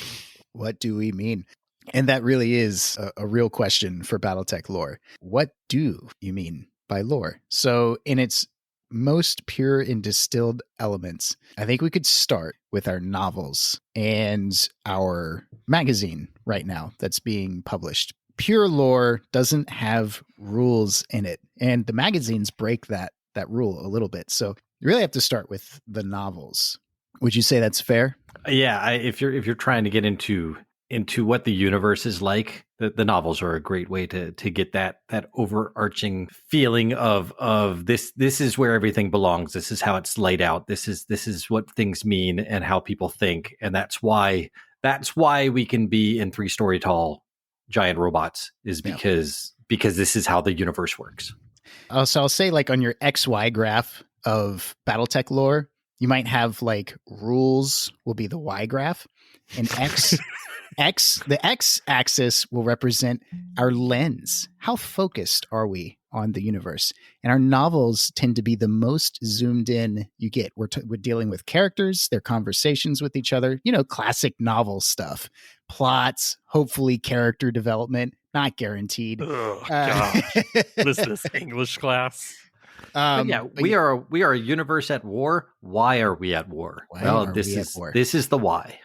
S3: What do we mean? And that really is a real question for BattleTech Lore. What do you mean by lore? So in its most pure and distilled elements, I think we could start with our novels and our magazine right now that's being published. Pure lore doesn't have rules in it, and the magazines break that rule a little bit. So you really have to start with the novels. Would you say that's fair?
S2: Yeah, if you're trying to get into what the universe is like, The novels are a great way to get that overarching feeling of this is where everything belongs. This is how it's laid out. This is what things mean and how people think. And that's why we can be in 3-story tall giant robots, is because this is how the universe works.
S3: So I'll say, like, on your XY graph of BattleTech lore, you might have like rules will be the Y graph, and the X axis will represent our lens. How focused are we on the universe? And our novels tend to be the most zoomed in you get. We're dealing with characters, their conversations with each other, classic novel stuff, plots, hopefully character development, not guaranteed.
S1: Oh, gosh. This English class.
S2: We are a universe at war. Why are we at war? This is the why.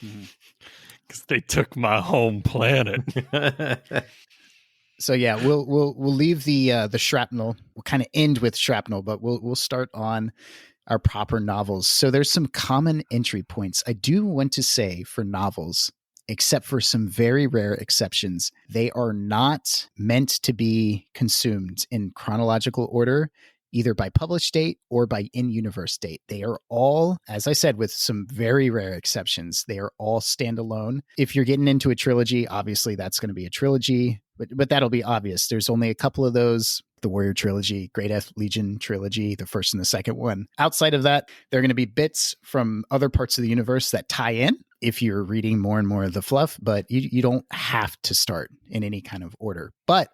S1: Because they took my home planet.
S3: So yeah, we'll leave the shrapnel. We'll kind of end with shrapnel, but we'll start on our proper novels. So there's some common entry points. I do want to say for novels, except for some very rare exceptions, they are not meant to be consumed in chronological order, either by published date or by in-universe date. They are all, as I said, with some very rare exceptions, they are all standalone. If you're getting into a trilogy, obviously that's going to be a trilogy, but that'll be obvious. There's only a couple of those: the Warrior Trilogy, Great Death Legion Trilogy, the first and the second one. Outside of that, there are going to be bits from other parts of the universe that tie in if you're reading more and more of the fluff, but you don't have to start in any kind of order. But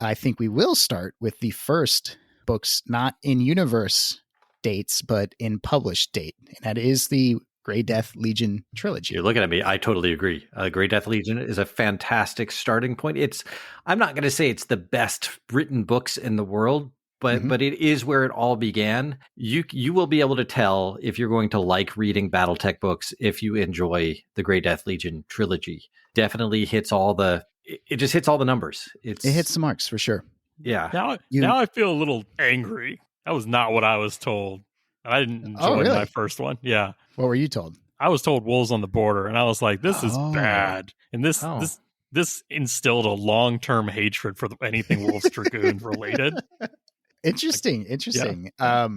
S3: I think we will start with the first books, not in universe dates, but in published date. And that is the Grey Death Legion trilogy.
S2: You're looking at me. I totally agree. Grey Death Legion is a fantastic starting point. I'm not going to say it's the best written books in the world, but it is where it all began. You will be able to tell if you're going to like reading BattleTech books if you enjoy the Grey Death Legion trilogy. Definitely hits it just hits all the numbers. It
S3: hits the marks for sure.
S2: Yeah.
S1: Now I feel a little angry. That was not what I was told. I didn't enjoy my first one. Yeah.
S3: What were you told?
S1: I was told Wolves on the Border, and I was like, this is bad. And this instilled a long-term hatred for anything Wolves Dragoon related.
S3: Interesting. Yeah.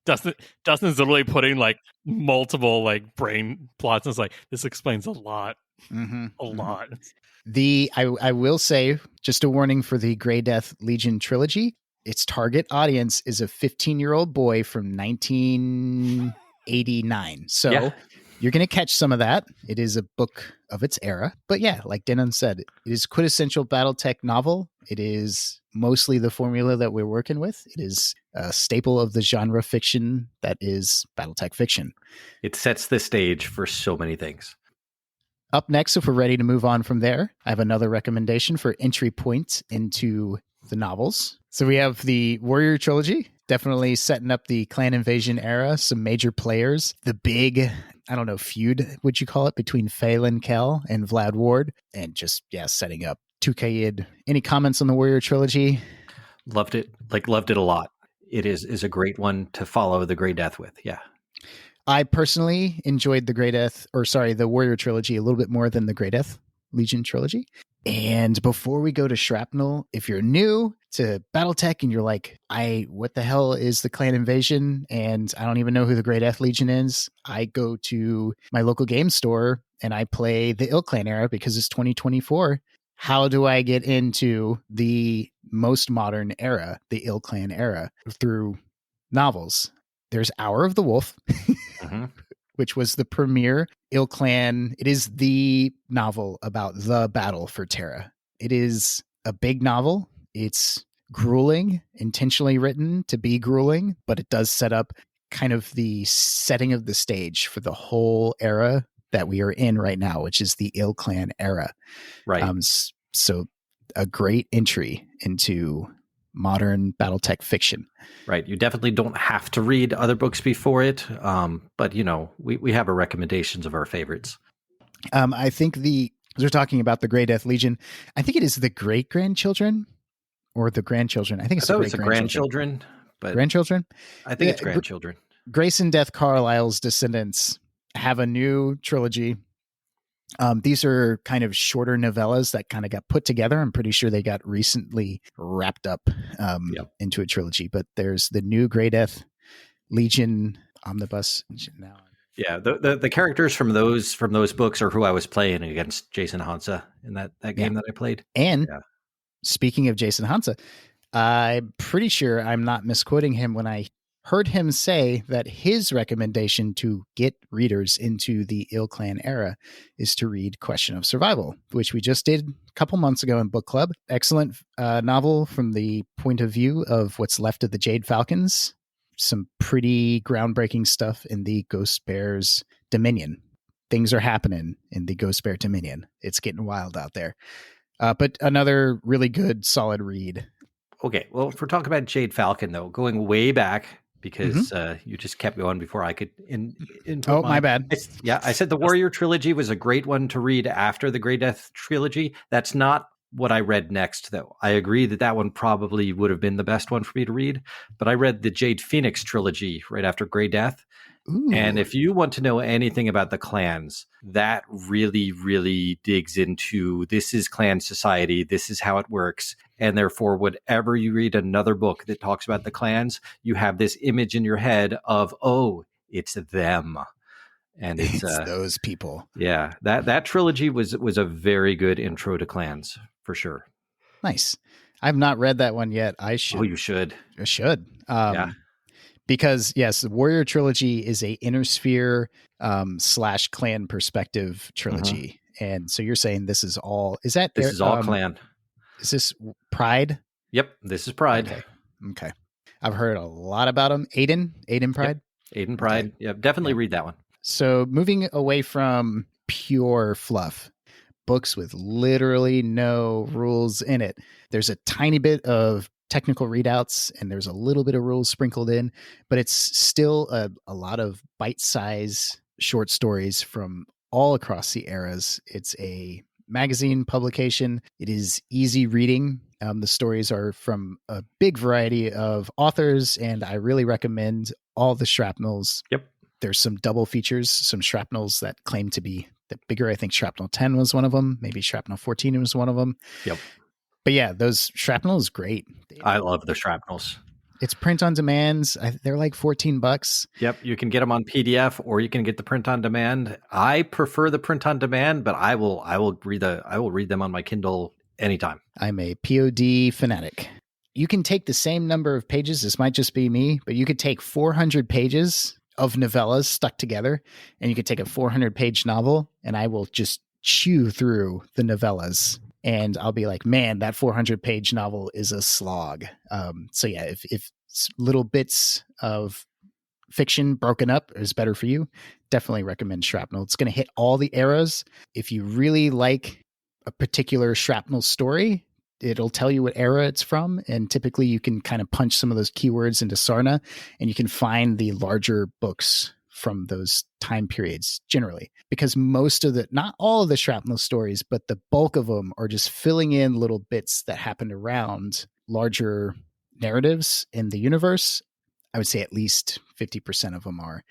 S1: Dustin's literally putting like multiple like brain plots, and it's like, this explains a lot. A lot.
S3: I will say, just a warning for the Grey Death Legion trilogy, its target audience is a 15-year-old boy from 1989. So you're going to catch some of that. It is a book of its era. But yeah, like Denon said, it is quintessential BattleTech novel. It is mostly the formula that we're working with. It is a staple of the genre fiction that is BattleTech fiction.
S2: It sets the stage for so many things.
S3: Up next, if we're ready to move on from there, I have another recommendation for entry points into the novels. So we have the Warrior Trilogy, definitely setting up the clan invasion era, some major players, the big, feud, would you call it, between Phelan Kell and Vlad Ward, and just, setting up 2K-id. Any comments on the Warrior Trilogy?
S2: Loved it a lot. It is a great one to follow the Grey Death with, yeah.
S3: I personally enjoyed the Warrior Trilogy a little bit more than the Grey Death Legion Trilogy. And before we go to Shrapnel, if you're new to BattleTech and you're like, what the hell is the clan invasion? And I don't even know who the Grey Death Legion is. I go to my local game store and I play the Ill Clan era because it's 2024. How do I get into the most modern era, the Ill Clan era? Through novels. There's Hour of the Wolf, which was the premier Ill Clan. It is the novel about the battle for Terra. It is a big novel. It's grueling, intentionally written to be grueling, but it does set up kind of the setting of the stage for the whole era that we are in right now, which is the Ill Clan era.
S2: Right.
S3: So a great entry into modern BattleTech fiction.
S2: Right. You definitely don't have to read other books before it. But we have our recommendations of our favorites.
S3: I think we're talking about the Grey Death Legion. I think it is the great grandchildren or the grandchildren. I think it's the
S2: grandchildren, but
S3: grandchildren.
S2: I think it's grandchildren.
S3: Grace and Death Carlisle's descendants have a new trilogy. These are kind of shorter novellas that kind of got put together. I'm pretty sure they got recently wrapped up into a trilogy. But there's the new Grey Death Legion Omnibus now.
S2: Yeah, the characters from those books are who I was playing against Jason Hansa in that game that I played.
S3: And speaking of Jason Hansa, I'm pretty sure I'm not misquoting him when I heard him say that his recommendation to get readers into the Ill Clan era is to read Question of Survival, which we just did a couple months ago in book club. Excellent novel from the point of view of what's left of the Jade Falcons. Some pretty groundbreaking stuff in the Ghost Bears Dominion. Things are happening in the Ghost Bear Dominion. It's getting wild out there. But another really good, solid read.
S2: Okay, well, if we're talking about Jade Falcon, though, going way back, because you just kept going before I could input
S3: my bad.
S2: I said the Warrior Trilogy was a great one to read after the Grey Death Trilogy. That's not what I read next, though. I agree that one probably would have been the best one for me to read, but I read the Jade Phoenix Trilogy right after Grey Death. Ooh. And if you want to know anything about the clans, that really, really digs into this is clan society, this is how it works. And therefore, whenever you read another book that talks about the clans, you have this image in your head of, oh, it's them. And it's
S3: those people.
S2: Yeah, that trilogy was a very good intro to clans, for sure.
S3: Nice. I've not read that one yet. I should.
S2: Oh, you should.
S3: I should. Because yes, the Warrior Trilogy is a Inner Sphere / clan perspective trilogy. And so you're saying this is all
S2: clan.
S3: Is this Pride?
S2: Yep. This is Pride.
S3: Okay. I've heard a lot about them. Aiden Pride.
S2: Yep. Aiden Pride. Okay. Yeah. Definitely read that one.
S3: So moving away from pure fluff, books with literally no rules in it. There's a tiny bit of technical readouts and there's a little bit of rules sprinkled in, but it's still a lot of bite-sized short stories from all across the eras. It's a magazine publication. It is easy reading. The stories are from a big variety of authors, and I really recommend all the shrapnels.
S2: Yep.
S3: There's some double features, some shrapnels that claim to be the bigger. I think Shrapnel 10 was one of them. Maybe Shrapnel 14 was one of them.
S2: Yep.
S3: But yeah, those shrapnel is great.
S2: I love the shrapnels.
S3: It's print on demand. They're like $14.
S2: Yep. You can get them on PDF or you can get the print on demand. I prefer the print on demand, but I will read them on my Kindle anytime.
S3: I'm a POD fanatic. You can take the same number of pages. This might just be me, but you could take 400 pages of novellas stuck together, and you could take a 400-page novel, and I will just chew through the novellas. And I'll be like, man, that 400-page novel is a slog. So yeah, if little bits of fiction broken up is better for you, definitely recommend Shrapnel. It's going to hit all the eras. If you really like a particular Shrapnel story, it'll tell you what era it's from. And typically you can kind of punch some of those keywords into Sarna, and you can find the larger books from those time periods generally, because not all of the Shrapnel stories, but the bulk of them are just filling in little bits that happened around larger narratives in the universe. I would say at least 50% of them are.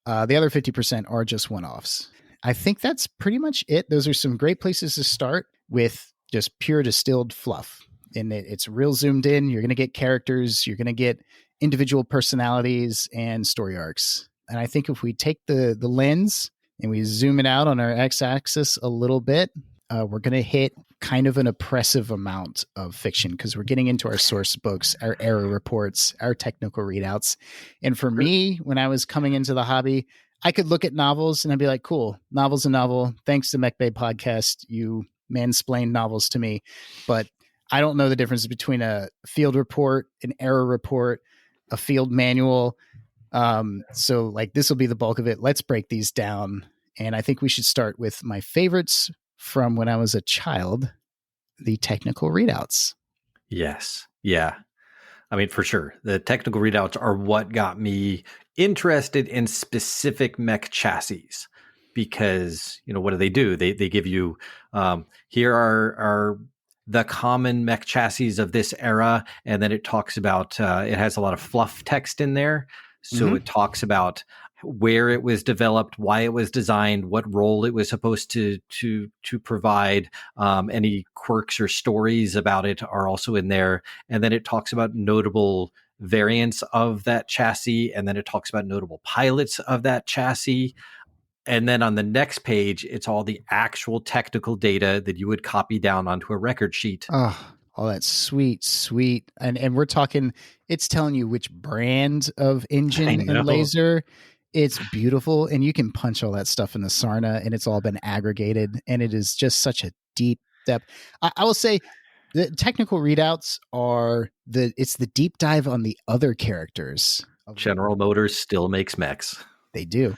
S3: The other 50% are just one-offs. I think that's pretty much it. Those are some great places to start with just pure distilled fluff. And it's real zoomed in. You're going to get characters. You're going to get individual personalities and story arcs. And I think if we take the lens and we zoom it out on our x-axis a little bit, we're going to hit kind of an oppressive amount of fiction, because we're getting into our source books, our error reports, our technical readouts. And for me, when I was coming into the hobby, I could look at novels and I'd be like, cool, novel's a novel. Thanks to Mech Bay Podcast, you mansplain novels to me. But I don't know the difference between a field report, an error report, a field manual. So like this will be the bulk of it. Let's break these down. And I think we should start with my favorites from when I was a child, the technical readouts.
S2: Yes. Yeah. I mean, for sure. The technical readouts are what got me interested in specific mech chassis, because, what do? They give you, here are the common mech chassis of this era. And then it talks about, it has a lot of fluff text in there. So it talks about where it was developed, why it was designed, what role it was supposed to provide. Any quirks or stories about it are also in there. And then it talks about notable variants of that chassis. And then it talks about notable pilots of that chassis. And then on the next page, it's all the actual technical data that you would copy down onto a record sheet.
S3: Oh, all that sweet. And we're talking, it's telling you which brand of engine and laser. It's beautiful. And you can punch all that stuff in the Sarna, and it's all been aggregated. And it is just such a deep depth. I will say the technical readouts it's the deep dive on the other characters.
S2: General Motors still makes mechs.
S3: They do.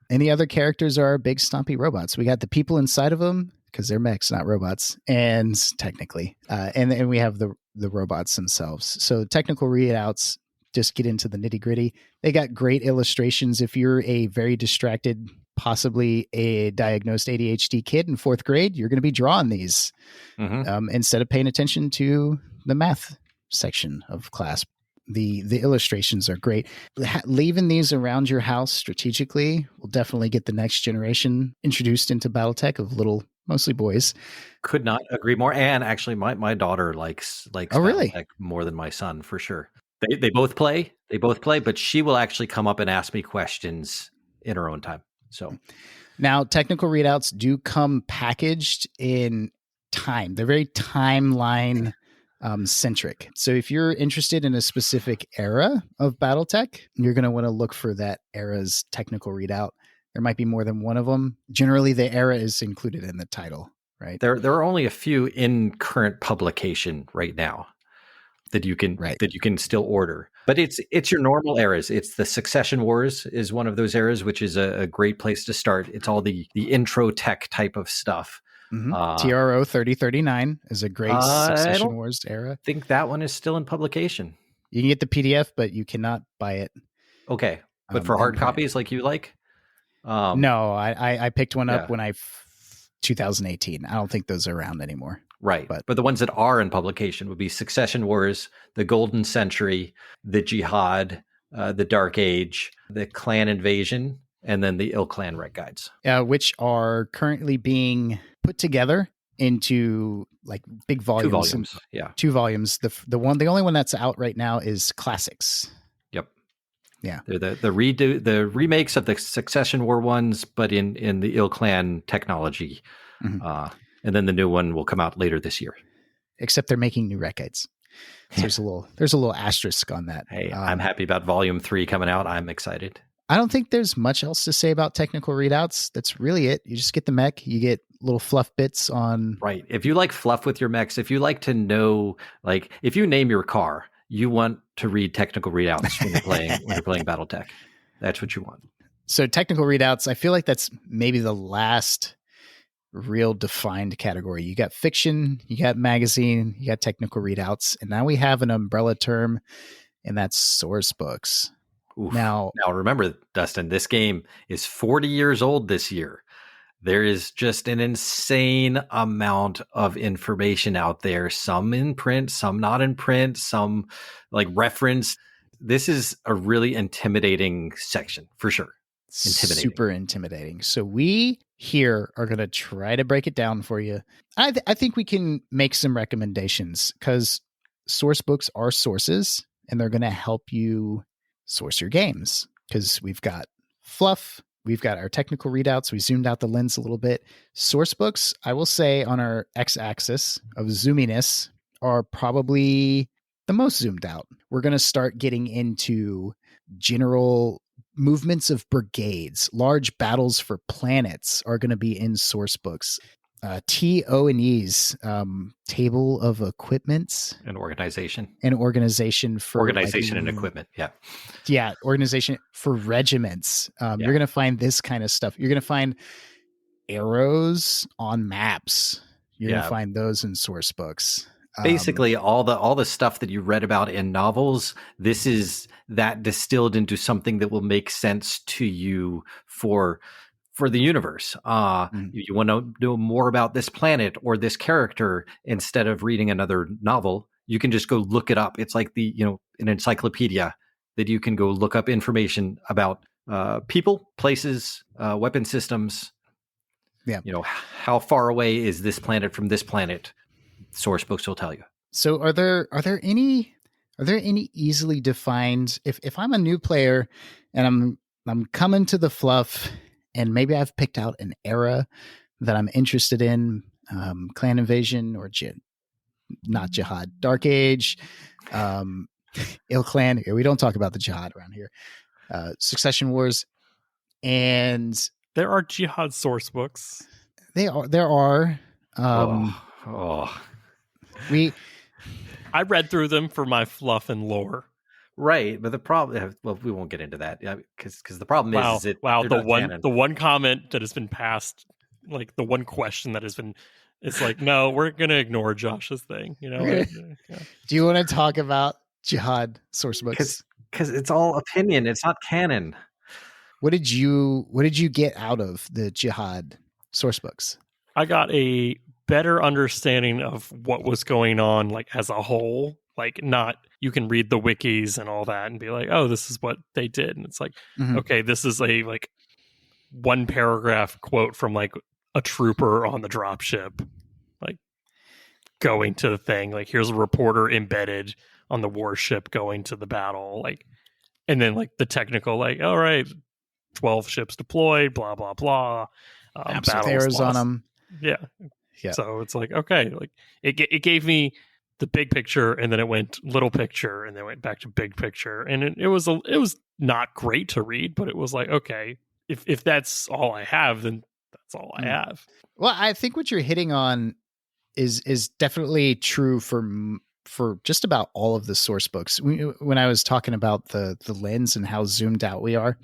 S3: And the other characters are big stompy robots. We got the people inside of them, because they're mechs, not robots, and technically, and we have the robots themselves. So technical readouts just get into the nitty gritty. They got great illustrations. If you're a very distracted, possibly a diagnosed ADHD kid in 4th grade, you're going to be drawing these instead of paying attention to the math section of class. The illustrations are great. Leaving these around your house strategically will definitely get the next generation introduced into BattleTech of little, mostly boys.
S2: Could not agree more. And actually, my daughter likes BattleTech more than my son, for sure. They both play. But she will actually come up and ask me questions in her own time. So
S3: now, technical readouts do come packaged in time. They're very timeline centric. So if you're interested in a specific era of BattleTech, you're going to want to look for that era's technical readout. There might be more than one of them. Generally, the era is included in the title, right?
S2: There are only a few in current publication right now that you can still order. But it's your normal eras. It's the Succession Wars is one of those eras, which is a great place to start. It's all the intro tech type of stuff.
S3: TRO 3039 is a great Succession Wars era.
S2: I think that one is still in publication.
S3: You can get the PDF, but you cannot buy it.
S2: Okay. But for hard copies like you like?
S3: No, I picked one up when 2018. I don't think those are around anymore.
S2: Right. But the ones that are in publication would be Succession Wars, the Golden Century, the Jihad, the Dark Age, the Clan Invasion, and then the Ill Clan Rec Guides.
S3: Which are currently being put together into like big volumes.
S2: 2 volumes. Yeah.
S3: 2 volumes. The only one that's out right now is Classics.
S2: Yep.
S3: Yeah.
S2: They're the remakes of the Succession War ones, but in the Ill Clan technology. And then the new one will come out later this year.
S3: Except they're making new rec guides. So there's a little asterisk on that.
S2: Hey, I'm happy about Volume 3 coming out. I'm excited.
S3: I don't think there's much else to say about technical readouts. That's really it. You just get the mech. You get little fluff bits on.
S2: Right. If you like fluff with your mechs, if you like to know, like if you name your car, you want to read technical readouts when you're playing BattleTech. That's what you want.
S3: So technical readouts, I feel like that's maybe the last real defined category. You got fiction, you got magazine, you got technical readouts, and now we have an umbrella term, and that's source books.
S2: Oof. Now remember, Dustin, this game is 40 years old this year. There is just an insane amount of information out there, some in print, some not in print, some like reference. This is a really intimidating section for sure.
S3: Super intimidating. So we here are going to try to break it down for you. I think we can make some recommendations because source books are sources and they're going to help you source your games because we've got fluff. We've got our technical readouts. We zoomed out the lens a little bit. Source books, I will say on our x-axis of zoominess are probably the most zoomed out. We're going to start getting into general movements of brigades. Large battles for planets are going to be in source books. TO&E's table of equipments.
S2: An organization
S3: for
S2: organization and equipment.
S3: Yeah. Organization for regiments. You're going to find this kind of stuff. You're going to find arrows on maps. You're going to find those in source books.
S2: Basically, all the stuff that you read about in novels, this is that distilled into something that will make sense to you for the universe. You want to know more about this planet or this character instead of reading another novel. You can just go look it up. It's like an encyclopedia that you can go look up information about people, places, weapon systems.
S3: Yeah.
S2: How far away is this planet from this planet? Source books will tell you.
S3: So are there any easily defined, if I'm a new player and I'm coming to the fluff and maybe I've picked out an era that I'm interested in, clan invasion or not jihad, Dark Age, Ill Clan. We don't talk about the jihad around here. Succession Wars, and
S1: there are jihad source books.
S3: There are.
S1: I read through them for my fluff and lore.
S2: Right, but the problem, well, we won't get into that because the problem is
S1: the one comment that has been passed, like the one question that has been, it's like, no, we're gonna ignore Josh's thing. Yeah.
S3: Do you want to talk about jihad source books?
S2: Because it's all opinion, it's not canon.
S3: What did you get out of the jihad source books?
S1: I got a better understanding of what was going on, like as a whole. Like, not, you can read the wikis and all that and be like, oh, this is what they did, and it's like, okay, this is a like one paragraph quote from like a trooper on the dropship, like going to the thing, like here's a reporter embedded on the warship going to the battle, like, and then like the technical, like, all right, 12 ships deployed, blah blah blah,
S3: maps with arrows on them.
S1: Yeah. So it's like, okay, like it gave me the big picture, and then it went little picture, and then went back to big picture, and it was not great to read, but it was like, okay, if that's all I have, then that's all I have.
S3: Well, I think what you're hitting on is definitely true for just about all of the source books. When I was talking about the lens and how zoomed out we are,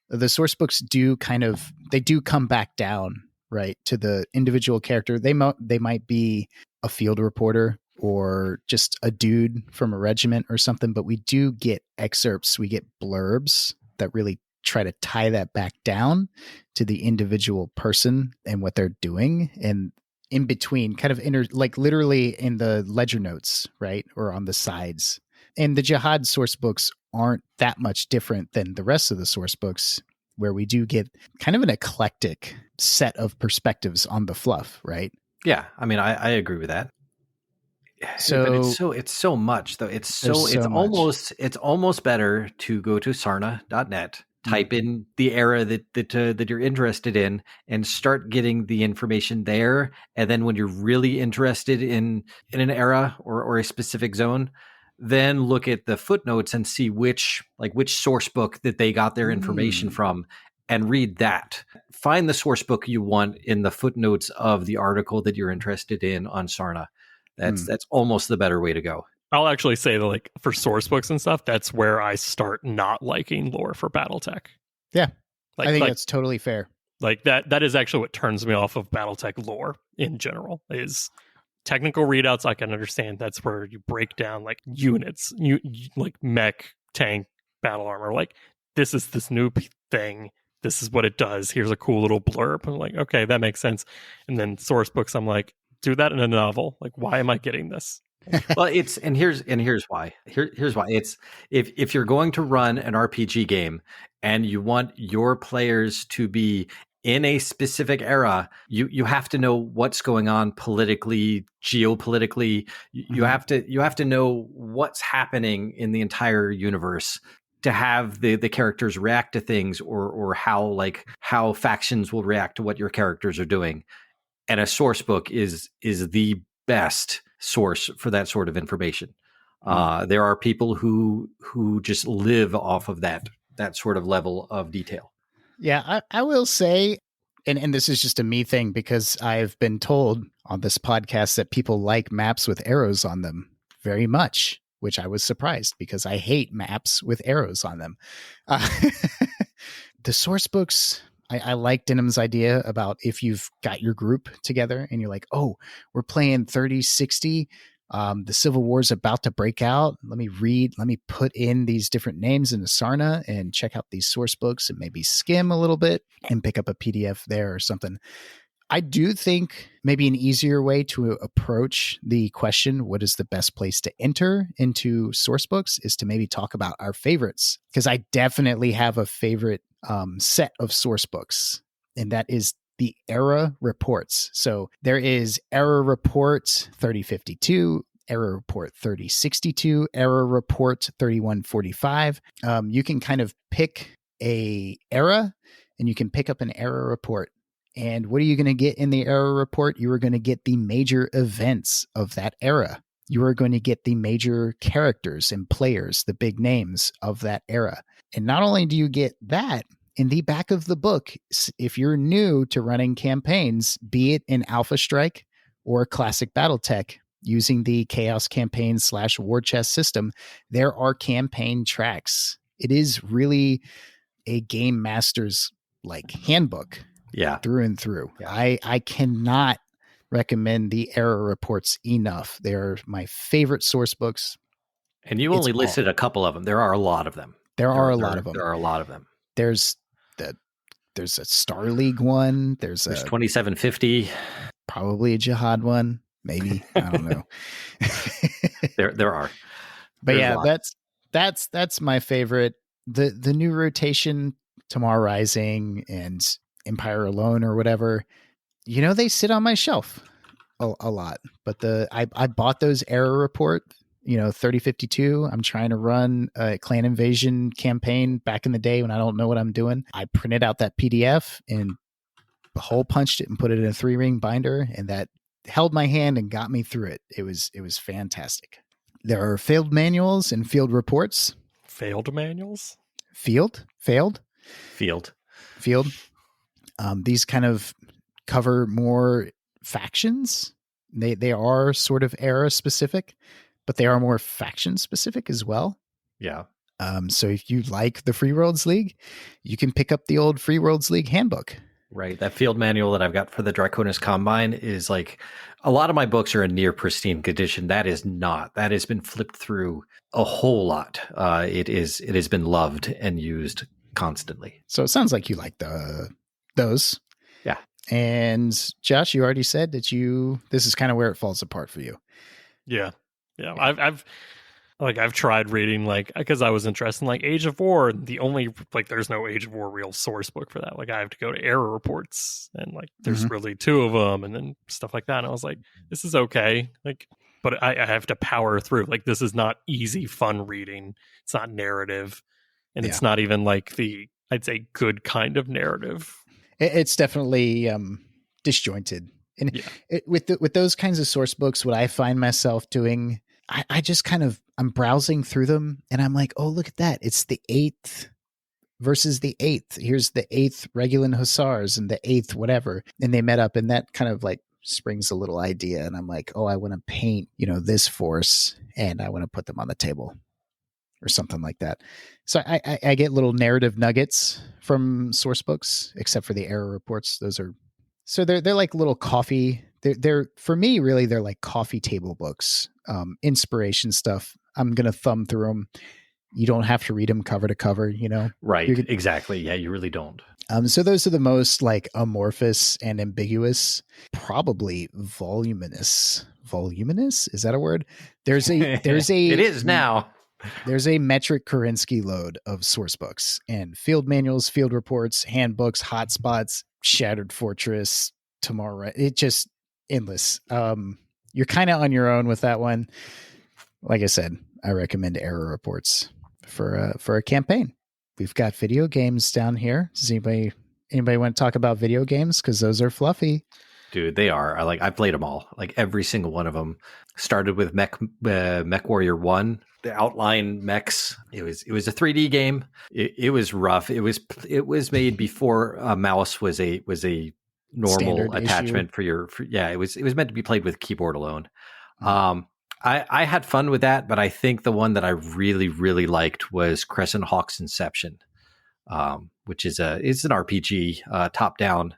S3: the source books do come back down, right, to the individual character. They might be a field reporter or just a dude from a regiment or something, but we do get excerpts, we get blurbs that really try to tie that back down to the individual person and what they're doing, and in between, kind of like literally in the ledger notes, right, or on the sides. And the jihad source books aren't that much different than the rest of the source books, where we do get kind of an eclectic set of perspectives on the fluff, right?
S2: Yeah, I mean, I agree with that.
S3: So
S2: but it's so much though. It's almost better to go to sarna.net, type in the era that you're interested in, and start getting the information there. And then when you're really interested in an era or a specific zone, then look at the footnotes and see which source book that they got their information from, and read that. Find the source book you want in the footnotes of the article that you're interested in on Sarna. That's almost the better way to go.
S1: I'll actually say that, like, for source books and stuff, that's where I start not liking lore for BattleTech.
S3: Yeah, I think that's totally fair.
S1: Like that is actually what turns me off of BattleTech lore in general. Is technical readouts I can understand. That's where you break down like units, you like mech, tank, battle armor. Like, this is this new thing. This is what it does. Here's a cool little blurb. I'm like, okay, that makes sense. And then source books, I'm like, do that in a novel. Like, why am I getting this?
S2: Well, here's why. Here's why. It's if you're going to run an RPG game and you want your players to be in a specific era, you have to know what's going on politically, geopolitically. You have to know what's happening in the entire universe to have the characters react to things, or how factions will react to what your characters are doing. And a source book is the best source for that sort of information. There are people who just live off of that sort of level of detail.
S3: Yeah, I will say, and this is just a me thing, because I've been told on this podcast that people like maps with arrows on them very much, which I was surprised, because I hate maps with arrows on them. The source books, I like Denham's idea about if you've got your group together and you're like, oh, we're playing 3060. The Civil War's about to break out. Let me put in these different names into Sarna and check out these source books and maybe skim a little bit and pick up a PDF there or something. I do think maybe an easier way to approach the question, what is the best place to enter into source books, is to maybe talk about our favorites. Because I definitely have a favorite set of source books, and that is the era reports. So there is Era Report 3052, Era Report 3062, Era Report 3145. You can kind of pick a era, and you can pick up an era report. And what are you going to get in the era report? You are going to get the major events of that era. You are going to get the major characters and players, the big names of that era. And not only do you get that, in the back of the book, if you're new to running campaigns, be it in Alpha Strike or Classic BattleTech, using the Chaos Campaign / War Chest system, there are campaign tracks. It is really a game master's handbook.
S2: Yeah.
S3: Through and through. Yeah. I cannot recommend the era reports enough. They're my favorite source books.
S2: And you only listed a couple of them. There are a lot of them.
S3: There are a lot of them.
S2: There are a lot of them.
S3: There's a Star League one. There's
S2: 2750.
S3: Probably a Jihad one. Maybe. I don't know.
S2: There are.
S3: But that's my favorite. The new rotation, Tomorrow Rising and Empire Alone or whatever, they sit on my shelf a lot. But I bought those Era Report, 3052. I'm trying to run a clan invasion campaign back in the day when I don't know what I'm doing. I printed out that PDF and hole punched it and put it in a 3-ring binder, and that held my hand and got me through it. It was fantastic. There are field manuals and field reports.
S1: Failed manuals?
S3: Field. These kind of cover more factions. They are sort of era specific, but they are more faction specific as well.
S2: Yeah.
S3: So if you like the Free Worlds League, you can pick up the old Free Worlds League handbook.
S2: Right. That field manual that I've got for the Draconis Combine is a lot of my books are in near pristine condition. That is not. That has been flipped through a whole lot. It has been loved and used constantly.
S3: So it sounds like you like those.
S2: Yeah.
S3: And Josh, you already said that this is kind of where it falls apart for you.
S1: Yeah. I've tried reading because I was interested in Age of War. The only there's no Age of War real source book for that. I have to go to Era Reports, and there's really 2 of them, and then stuff like that. And I was like, this is okay. But I have to power through. This is not easy, fun reading. It's not narrative, and it's not even I'd say good kind of narrative.
S3: It's definitely disjointed. And with those kinds of source books, what I find myself doing, I just I'm browsing through them and I'm like, oh, look at that. It's the 8th versus the 8th. Here's the 8th Regulan Hussars and the 8th whatever. And they met up, and that kind of springs a little idea. And I'm like, oh, I want to paint, this force, and I want to put them on the table or something like that. So I get little narrative nuggets from source books, except for the Era Reports. They're like little coffee. They're for me, really, they're like coffee table books, inspiration stuff. I'm going to thumb through them. You don't have to read them cover to cover,
S2: Right. Exactly. Yeah, you really don't.
S3: So those are the most amorphous and ambiguous, probably voluminous. Voluminous? Is that a word? There's a
S2: it is now.
S3: There's a metric Kerensky load of source books and field manuals, field reports, handbooks, hotspots, Shattered Fortress, Tomorrow. It just endless. You're kind of on your own with that one. Like I said, I recommend Era Reports for a campaign. We've got video games down here. Does anybody want to talk about video games? Because those are fluffy.
S2: Dude, they are. I played them all. Every single one of them. Started with Mechwarrior 1. The outline mechs. It was a 3D game. It was rough. It was made before a mouse was a normal
S3: standard
S2: attachment
S3: issue.
S2: It was meant to be played with keyboard alone. I had fun with that, but I think the one that I really, really liked was Crescent Hawk's Inception, which it's an RPG, top down.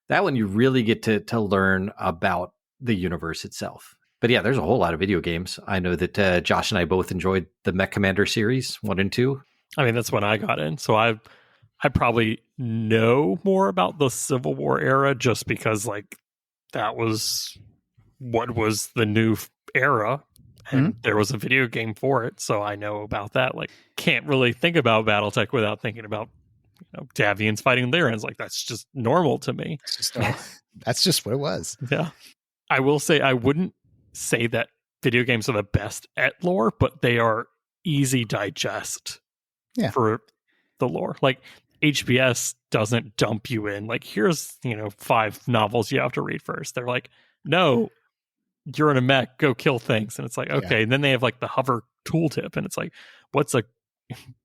S2: That one you really get to learn about the universe itself. But yeah, there's a whole lot of video games. I know that Josh and I both enjoyed the Mech Commander series 1 and 2.
S1: I mean, that's when I got in. So I probably know more about the Civil War era just because that was what was the new era. And there was a video game for it. So I know about that. Can't really think about BattleTech without thinking about Davians fighting Lyrans. Like, that's just normal to me.
S3: That's just what it was.
S1: Yeah. I will say, I wouldn't say that video games are the best at lore, but they are easy digest for the lore. Like, HBS doesn't dump you in. Like, here's, 5 novels you have to read first. They're like, no, you're in a mech, go kill things. And it's like, okay. And then they have like the hover tooltip, and it's like, what's a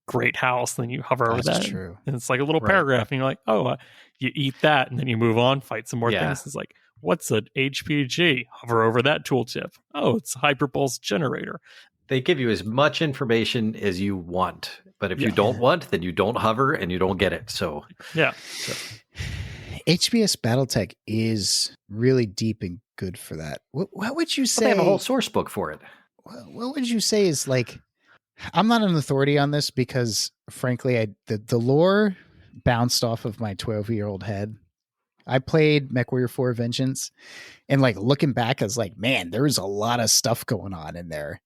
S1: great house? And then you hover over that.
S3: True.
S1: And it's like a little paragraph, and you're like, oh, you eat that, and then you move on, fight some more things. It's like, what's an HPG? Hover over that tooltip. Oh, it's a hyperpulse generator.
S2: They give you as much information as you want, but if you don't want, then you don't hover and you don't get it. So
S3: HBS BattleTech is really deep and good for that. What would you say?
S2: They have a whole source book for it.
S3: What would you say is like? I'm not an authority on this because, frankly, the lore bounced off of my 12-year-old head. I played MechWarrior 4 Vengeance, and like looking back, I was like, man, there was a lot of stuff going on in there,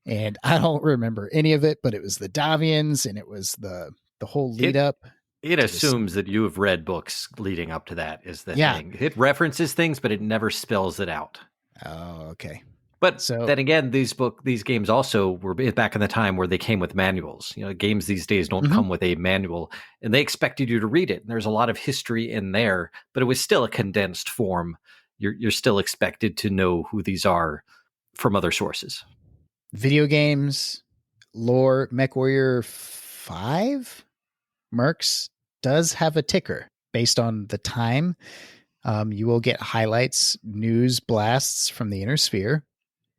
S3: and I don't remember any of it. But it was the Davians, and it was the whole lead up.
S2: It assumes that you have read books leading up to that is the thing. It references things, but it never spells it out.
S3: Oh, okay.
S2: But then again, these games also were back in the time where they came with manuals. Games these days don't come with a manual, and they expected you to read it. And there's a lot of history in there, but it was still a condensed form. You're still expected to know who these are from other sources.
S3: Video games, lore, MechWarrior 5, Mercs does have a ticker based on the time. You will get highlights, news blasts from the inner sphere.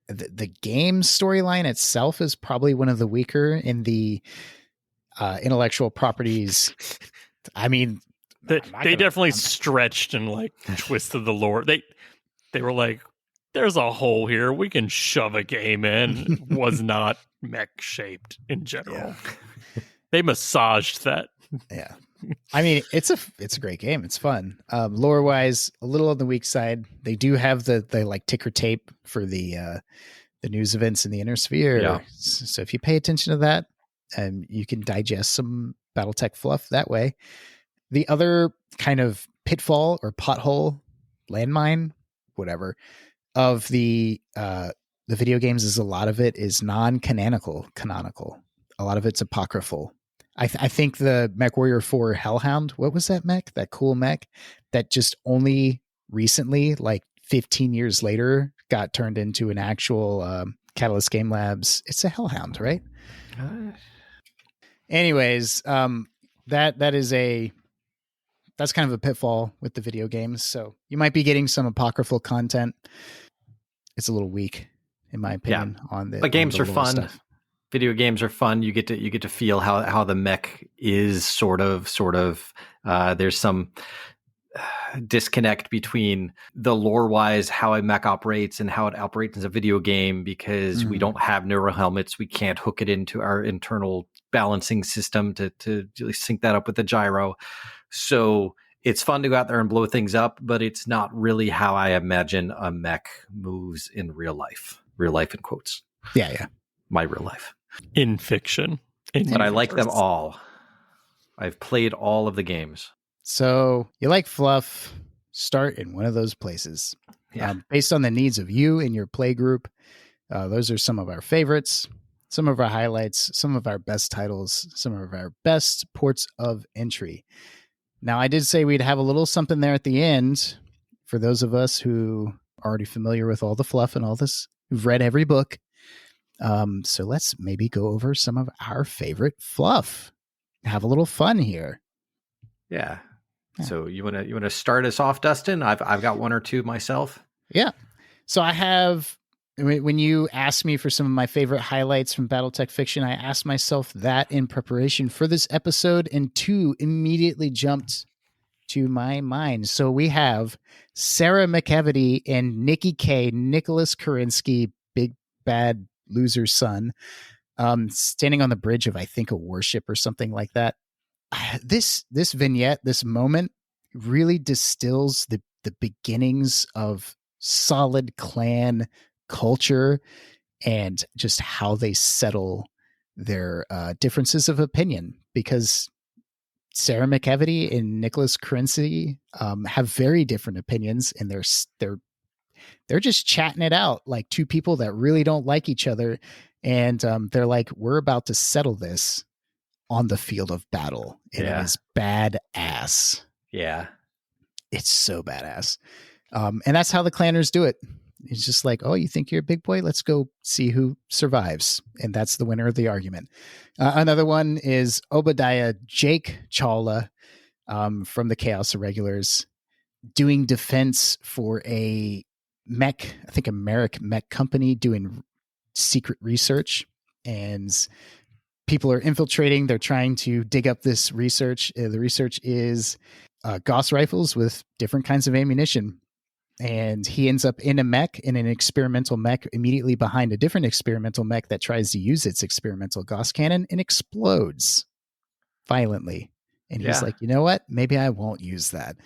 S3: The game storyline itself is probably one of the weaker in the intellectual properties. I mean,
S1: they definitely stretched and like twisted the lore. They were like, there's a hole here, we can shove a game in. It was not mech shaped in general. They massaged that.
S3: Yeah. I mean, it's a great game. It's fun. Lore wise, a little on the weak side. They do have the like ticker tape for the news events in the inner sphere. Yeah. So if you pay attention to that, you can digest some BattleTech fluff that way. The other kind of pitfall or pothole, landmine, whatever, of the video games is a lot of it is non-canonical. A lot of it's apocryphal. I think the MechWarrior 4 Hellhound, what was that mech? That cool mech that just only recently, like 15 years later, got turned into an actual Catalyst Game Labs. It's a Hellhound, right? Anyways, that's kind of a pitfall with the video games. So you might be getting some apocryphal content. It's a little weak, in my opinion. But
S2: games are fun.
S3: Stuff.
S2: Video games are fun. You get to feel how the mech is sort of. There's some disconnect between the lore wise how a mech operates and how it operates as a video game because we don't have neural helmets. We can't hook it into our internal balancing system to sync that up with the gyro. So it's fun to go out there and blow things up, but it's not really how I imagine a mech moves in real life. Real life in quotes.
S3: Yeah.
S2: My real life.
S1: In fiction.
S2: But I like them all. I've played all of the games.
S3: So you like fluff, start in one of those places.
S2: Yeah.
S3: Based on the needs of you and your play group. Those are some of our favorites, some of our highlights, some of our best titles, some of our best ports of entry. Now, I did say we'd have a little something there at the end for those of us who are already familiar with all the fluff and all this, who've read every book. So let's maybe go over some of our favorite fluff. Have a little fun here.
S2: Yeah. So you want to start us off, Dustin? I've got one or two myself.
S3: Yeah. So I have, when you asked me for some of my favorite highlights from BattleTech Fiction, I asked myself that in preparation for this episode, and two immediately jumped to my mind. So we have Sarah McAvity and Nikki K, Nicholas Karinsky, big bad loser's son, standing on the bridge of, I think, a warship or something like that. This vignette, this moment really distills the beginnings of solid clan culture and just how they settle their differences of opinion, because Sarah McEvity and Nicholas Crincy have very different opinions, and they're just chatting it out like two people that really don't like each other. And they're like, we're about to settle this on the field of battle. And it is badass.
S2: Yeah.
S3: It's so badass. And that's how the clanners do it. It's just like, oh, you think you're a big boy? Let's go see who survives. And that's the winner of the argument. Another one is Obadiah Jake Chawla from the Chaos Irregulars doing defense for a mech, I think a Merrick mech company doing secret research. And people are infiltrating. They're trying to dig up this research. The research is Gauss rifles with different kinds of ammunition. And he ends up in a mech, in an experimental mech, immediately behind a different experimental mech that tries to use its experimental Gauss cannon and explodes violently. And he's like, you know what? Maybe I won't use that.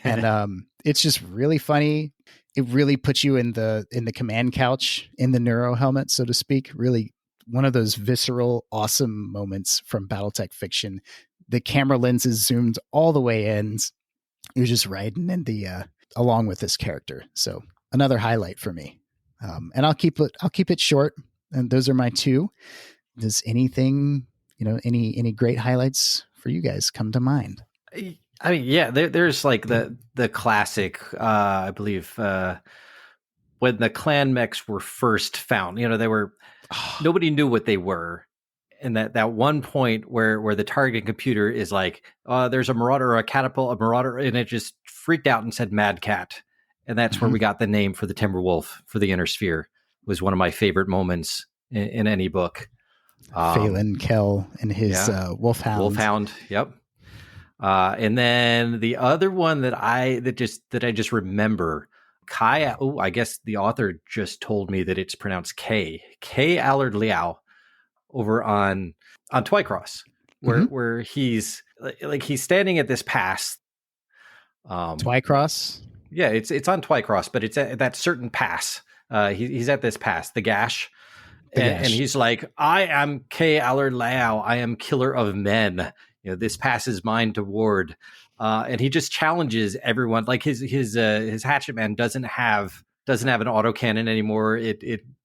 S3: And it's just really funny. It really puts you in the command couch, in the neuro helmet, so to speak. Really one of those visceral, awesome moments from BattleTech fiction. The camera lenses zoomed all the way in. You're just riding in the along with this character. So another highlight for me. And I'll keep it short. And those are my two. Does anything, any great highlights for you guys come to mind?
S2: I mean, yeah, there's like the classic, I believe, when the clan mechs were first found, they were, nobody knew what they were. And that one point where the target computer is like, there's a marauder or a catapult, a marauder, and it just freaked out and said Mad Cat. And that's where we got the name for the Timberwolf for the Inner Sphere. Was one of my favorite moments in any book.
S3: Phelan Kell and his Wolfhound.
S2: Wolfhound, yep. And then the other one that I just remember, Kai. Oh, I guess the author just told me that it's pronounced K Allard Liao over on Twycross, where he's standing at this pass.
S3: Twycross.
S2: Yeah, it's on Twycross, but it's at that certain pass. He's at this pass, the Gash. And he's like, I am K. Allard Liao. I am killer of men. This pass is mine to ward. And he just challenges everyone. Like his Hatchetman doesn't have an autocannon anymore.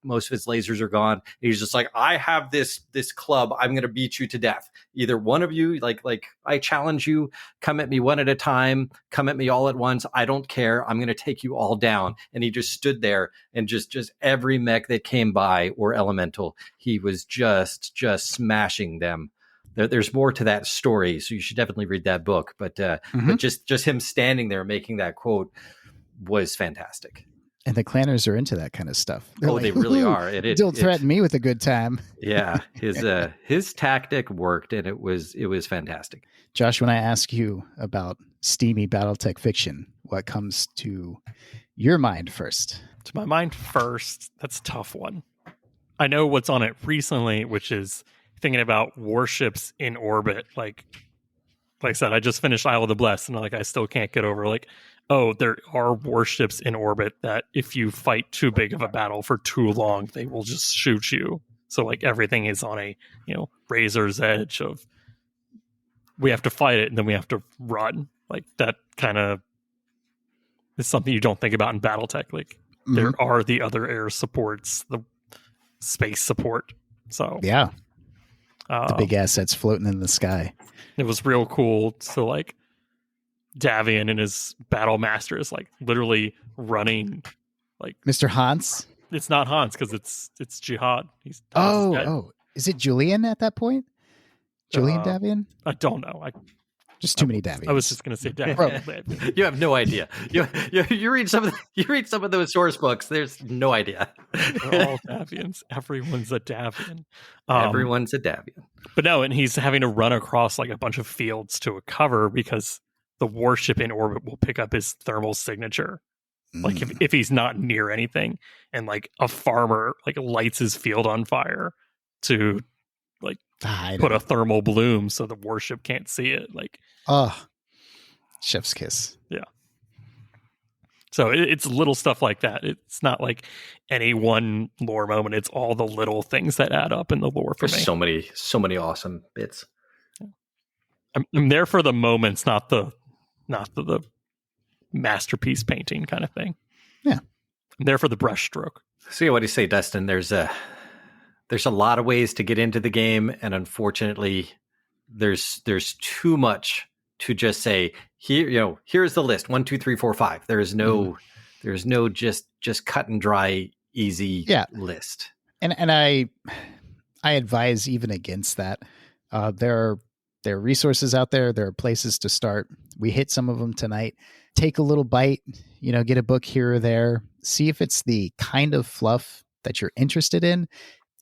S2: Most of its lasers are gone. He's just like, I have this club. I'm going to beat you to death. Either one of you, like I challenge you, come at me one at a time, come at me all at once. I don't care. I'm going to take you all down. And he just stood there and just every mech that came by or elemental, he was just smashing them. There's more to that story. So you should definitely read that book. But just him standing there making that quote was fantastic.
S3: And the clanners are into that kind of stuff.
S2: They're they really are.
S3: Don't threaten me with a good time.
S2: Yeah, his tactic worked, and it was fantastic.
S3: Josh, when I ask you about steamy BattleTech fiction, what comes to your mind first?
S1: To my mind first, that's a tough one. I know what's on it recently, which is thinking about warships in orbit. Like I said, I just finished Isle of the Blessed, and I still can't get over there are warships in orbit that if you fight too big of a battle for too long, they will just shoot you. So everything is on a, razor's edge of we have to fight it and then we have to run. Like that kind of is something you don't think about in BattleTech. There are the other air supports, the space support. So
S3: yeah, the big assets floating in the sky.
S1: It was real cool to Davian and his battle master is literally running
S3: Mr. Hans.
S1: It's not Hans because it's Jihad. He's
S3: is it Julian at that point? Julian Davian?
S1: I don't know.
S3: Just too many Davians.
S1: I was just going to say Davian.
S2: You have no idea. You read some of those source books. There's no idea.
S1: They're all Davians. Everyone's a Davian.
S2: Everyone's a Davian.
S1: But no, and he's having to run across a bunch of fields to a cover because the warship in orbit will pick up his thermal signature. If he's not near anything, and a farmer lights his field on fire to put a thermal bloom so the warship can't see it.
S3: Chef's kiss.
S1: Yeah. So it's little stuff like that. It's not any one lore moment. It's all the little things that add up in the lore for me.
S2: So many awesome bits.
S1: I'm there for the moments, not the masterpiece painting kind of thing.
S3: Yeah.
S1: I'm there for the brush stroke.
S2: So what do you say, Dustin? There's a lot of ways to get into the game, and unfortunately, there's too much to just say here. Here's the list: 1, 2, 3, 4, 5. There's no just cut and dry easy list.
S3: And I advise even against that. There are resources out there. There are places to start. We hit some of them tonight. Take a little bite, get a book here or there. See if it's the kind of fluff that you're interested in.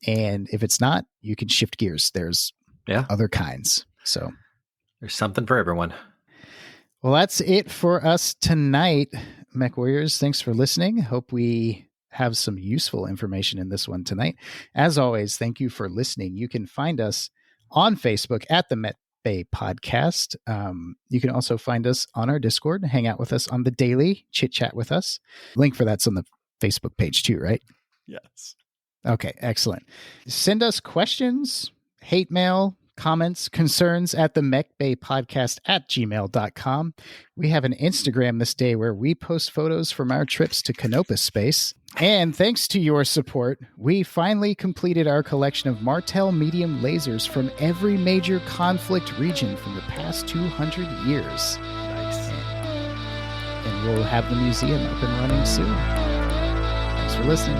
S3: And if it's not, you can shift gears. There's other kinds. So
S2: there's something for everyone.
S3: Well, that's it for us tonight, Mechwarriors. Thanks for listening. Hope we have some useful information in this one tonight. As always, thank you for listening. You can find us on Facebook at the Met Bay Podcast. You can also find us on our Discord, hang out with us on the daily, chit chat with us. Link for that's on the Facebook page too, right?
S1: Yes.
S3: Okay, excellent. Send us questions, hate mail, comments, concerns at the mechbaypodcast@gmail.com. We have an Instagram this day where we post photos from our trips to Canopus space. And thanks to your support, we finally completed our collection of Martel medium lasers from every major conflict region from the past 200 years.
S1: Nice.
S3: And we'll have the museum up and running soon. Thanks for listening.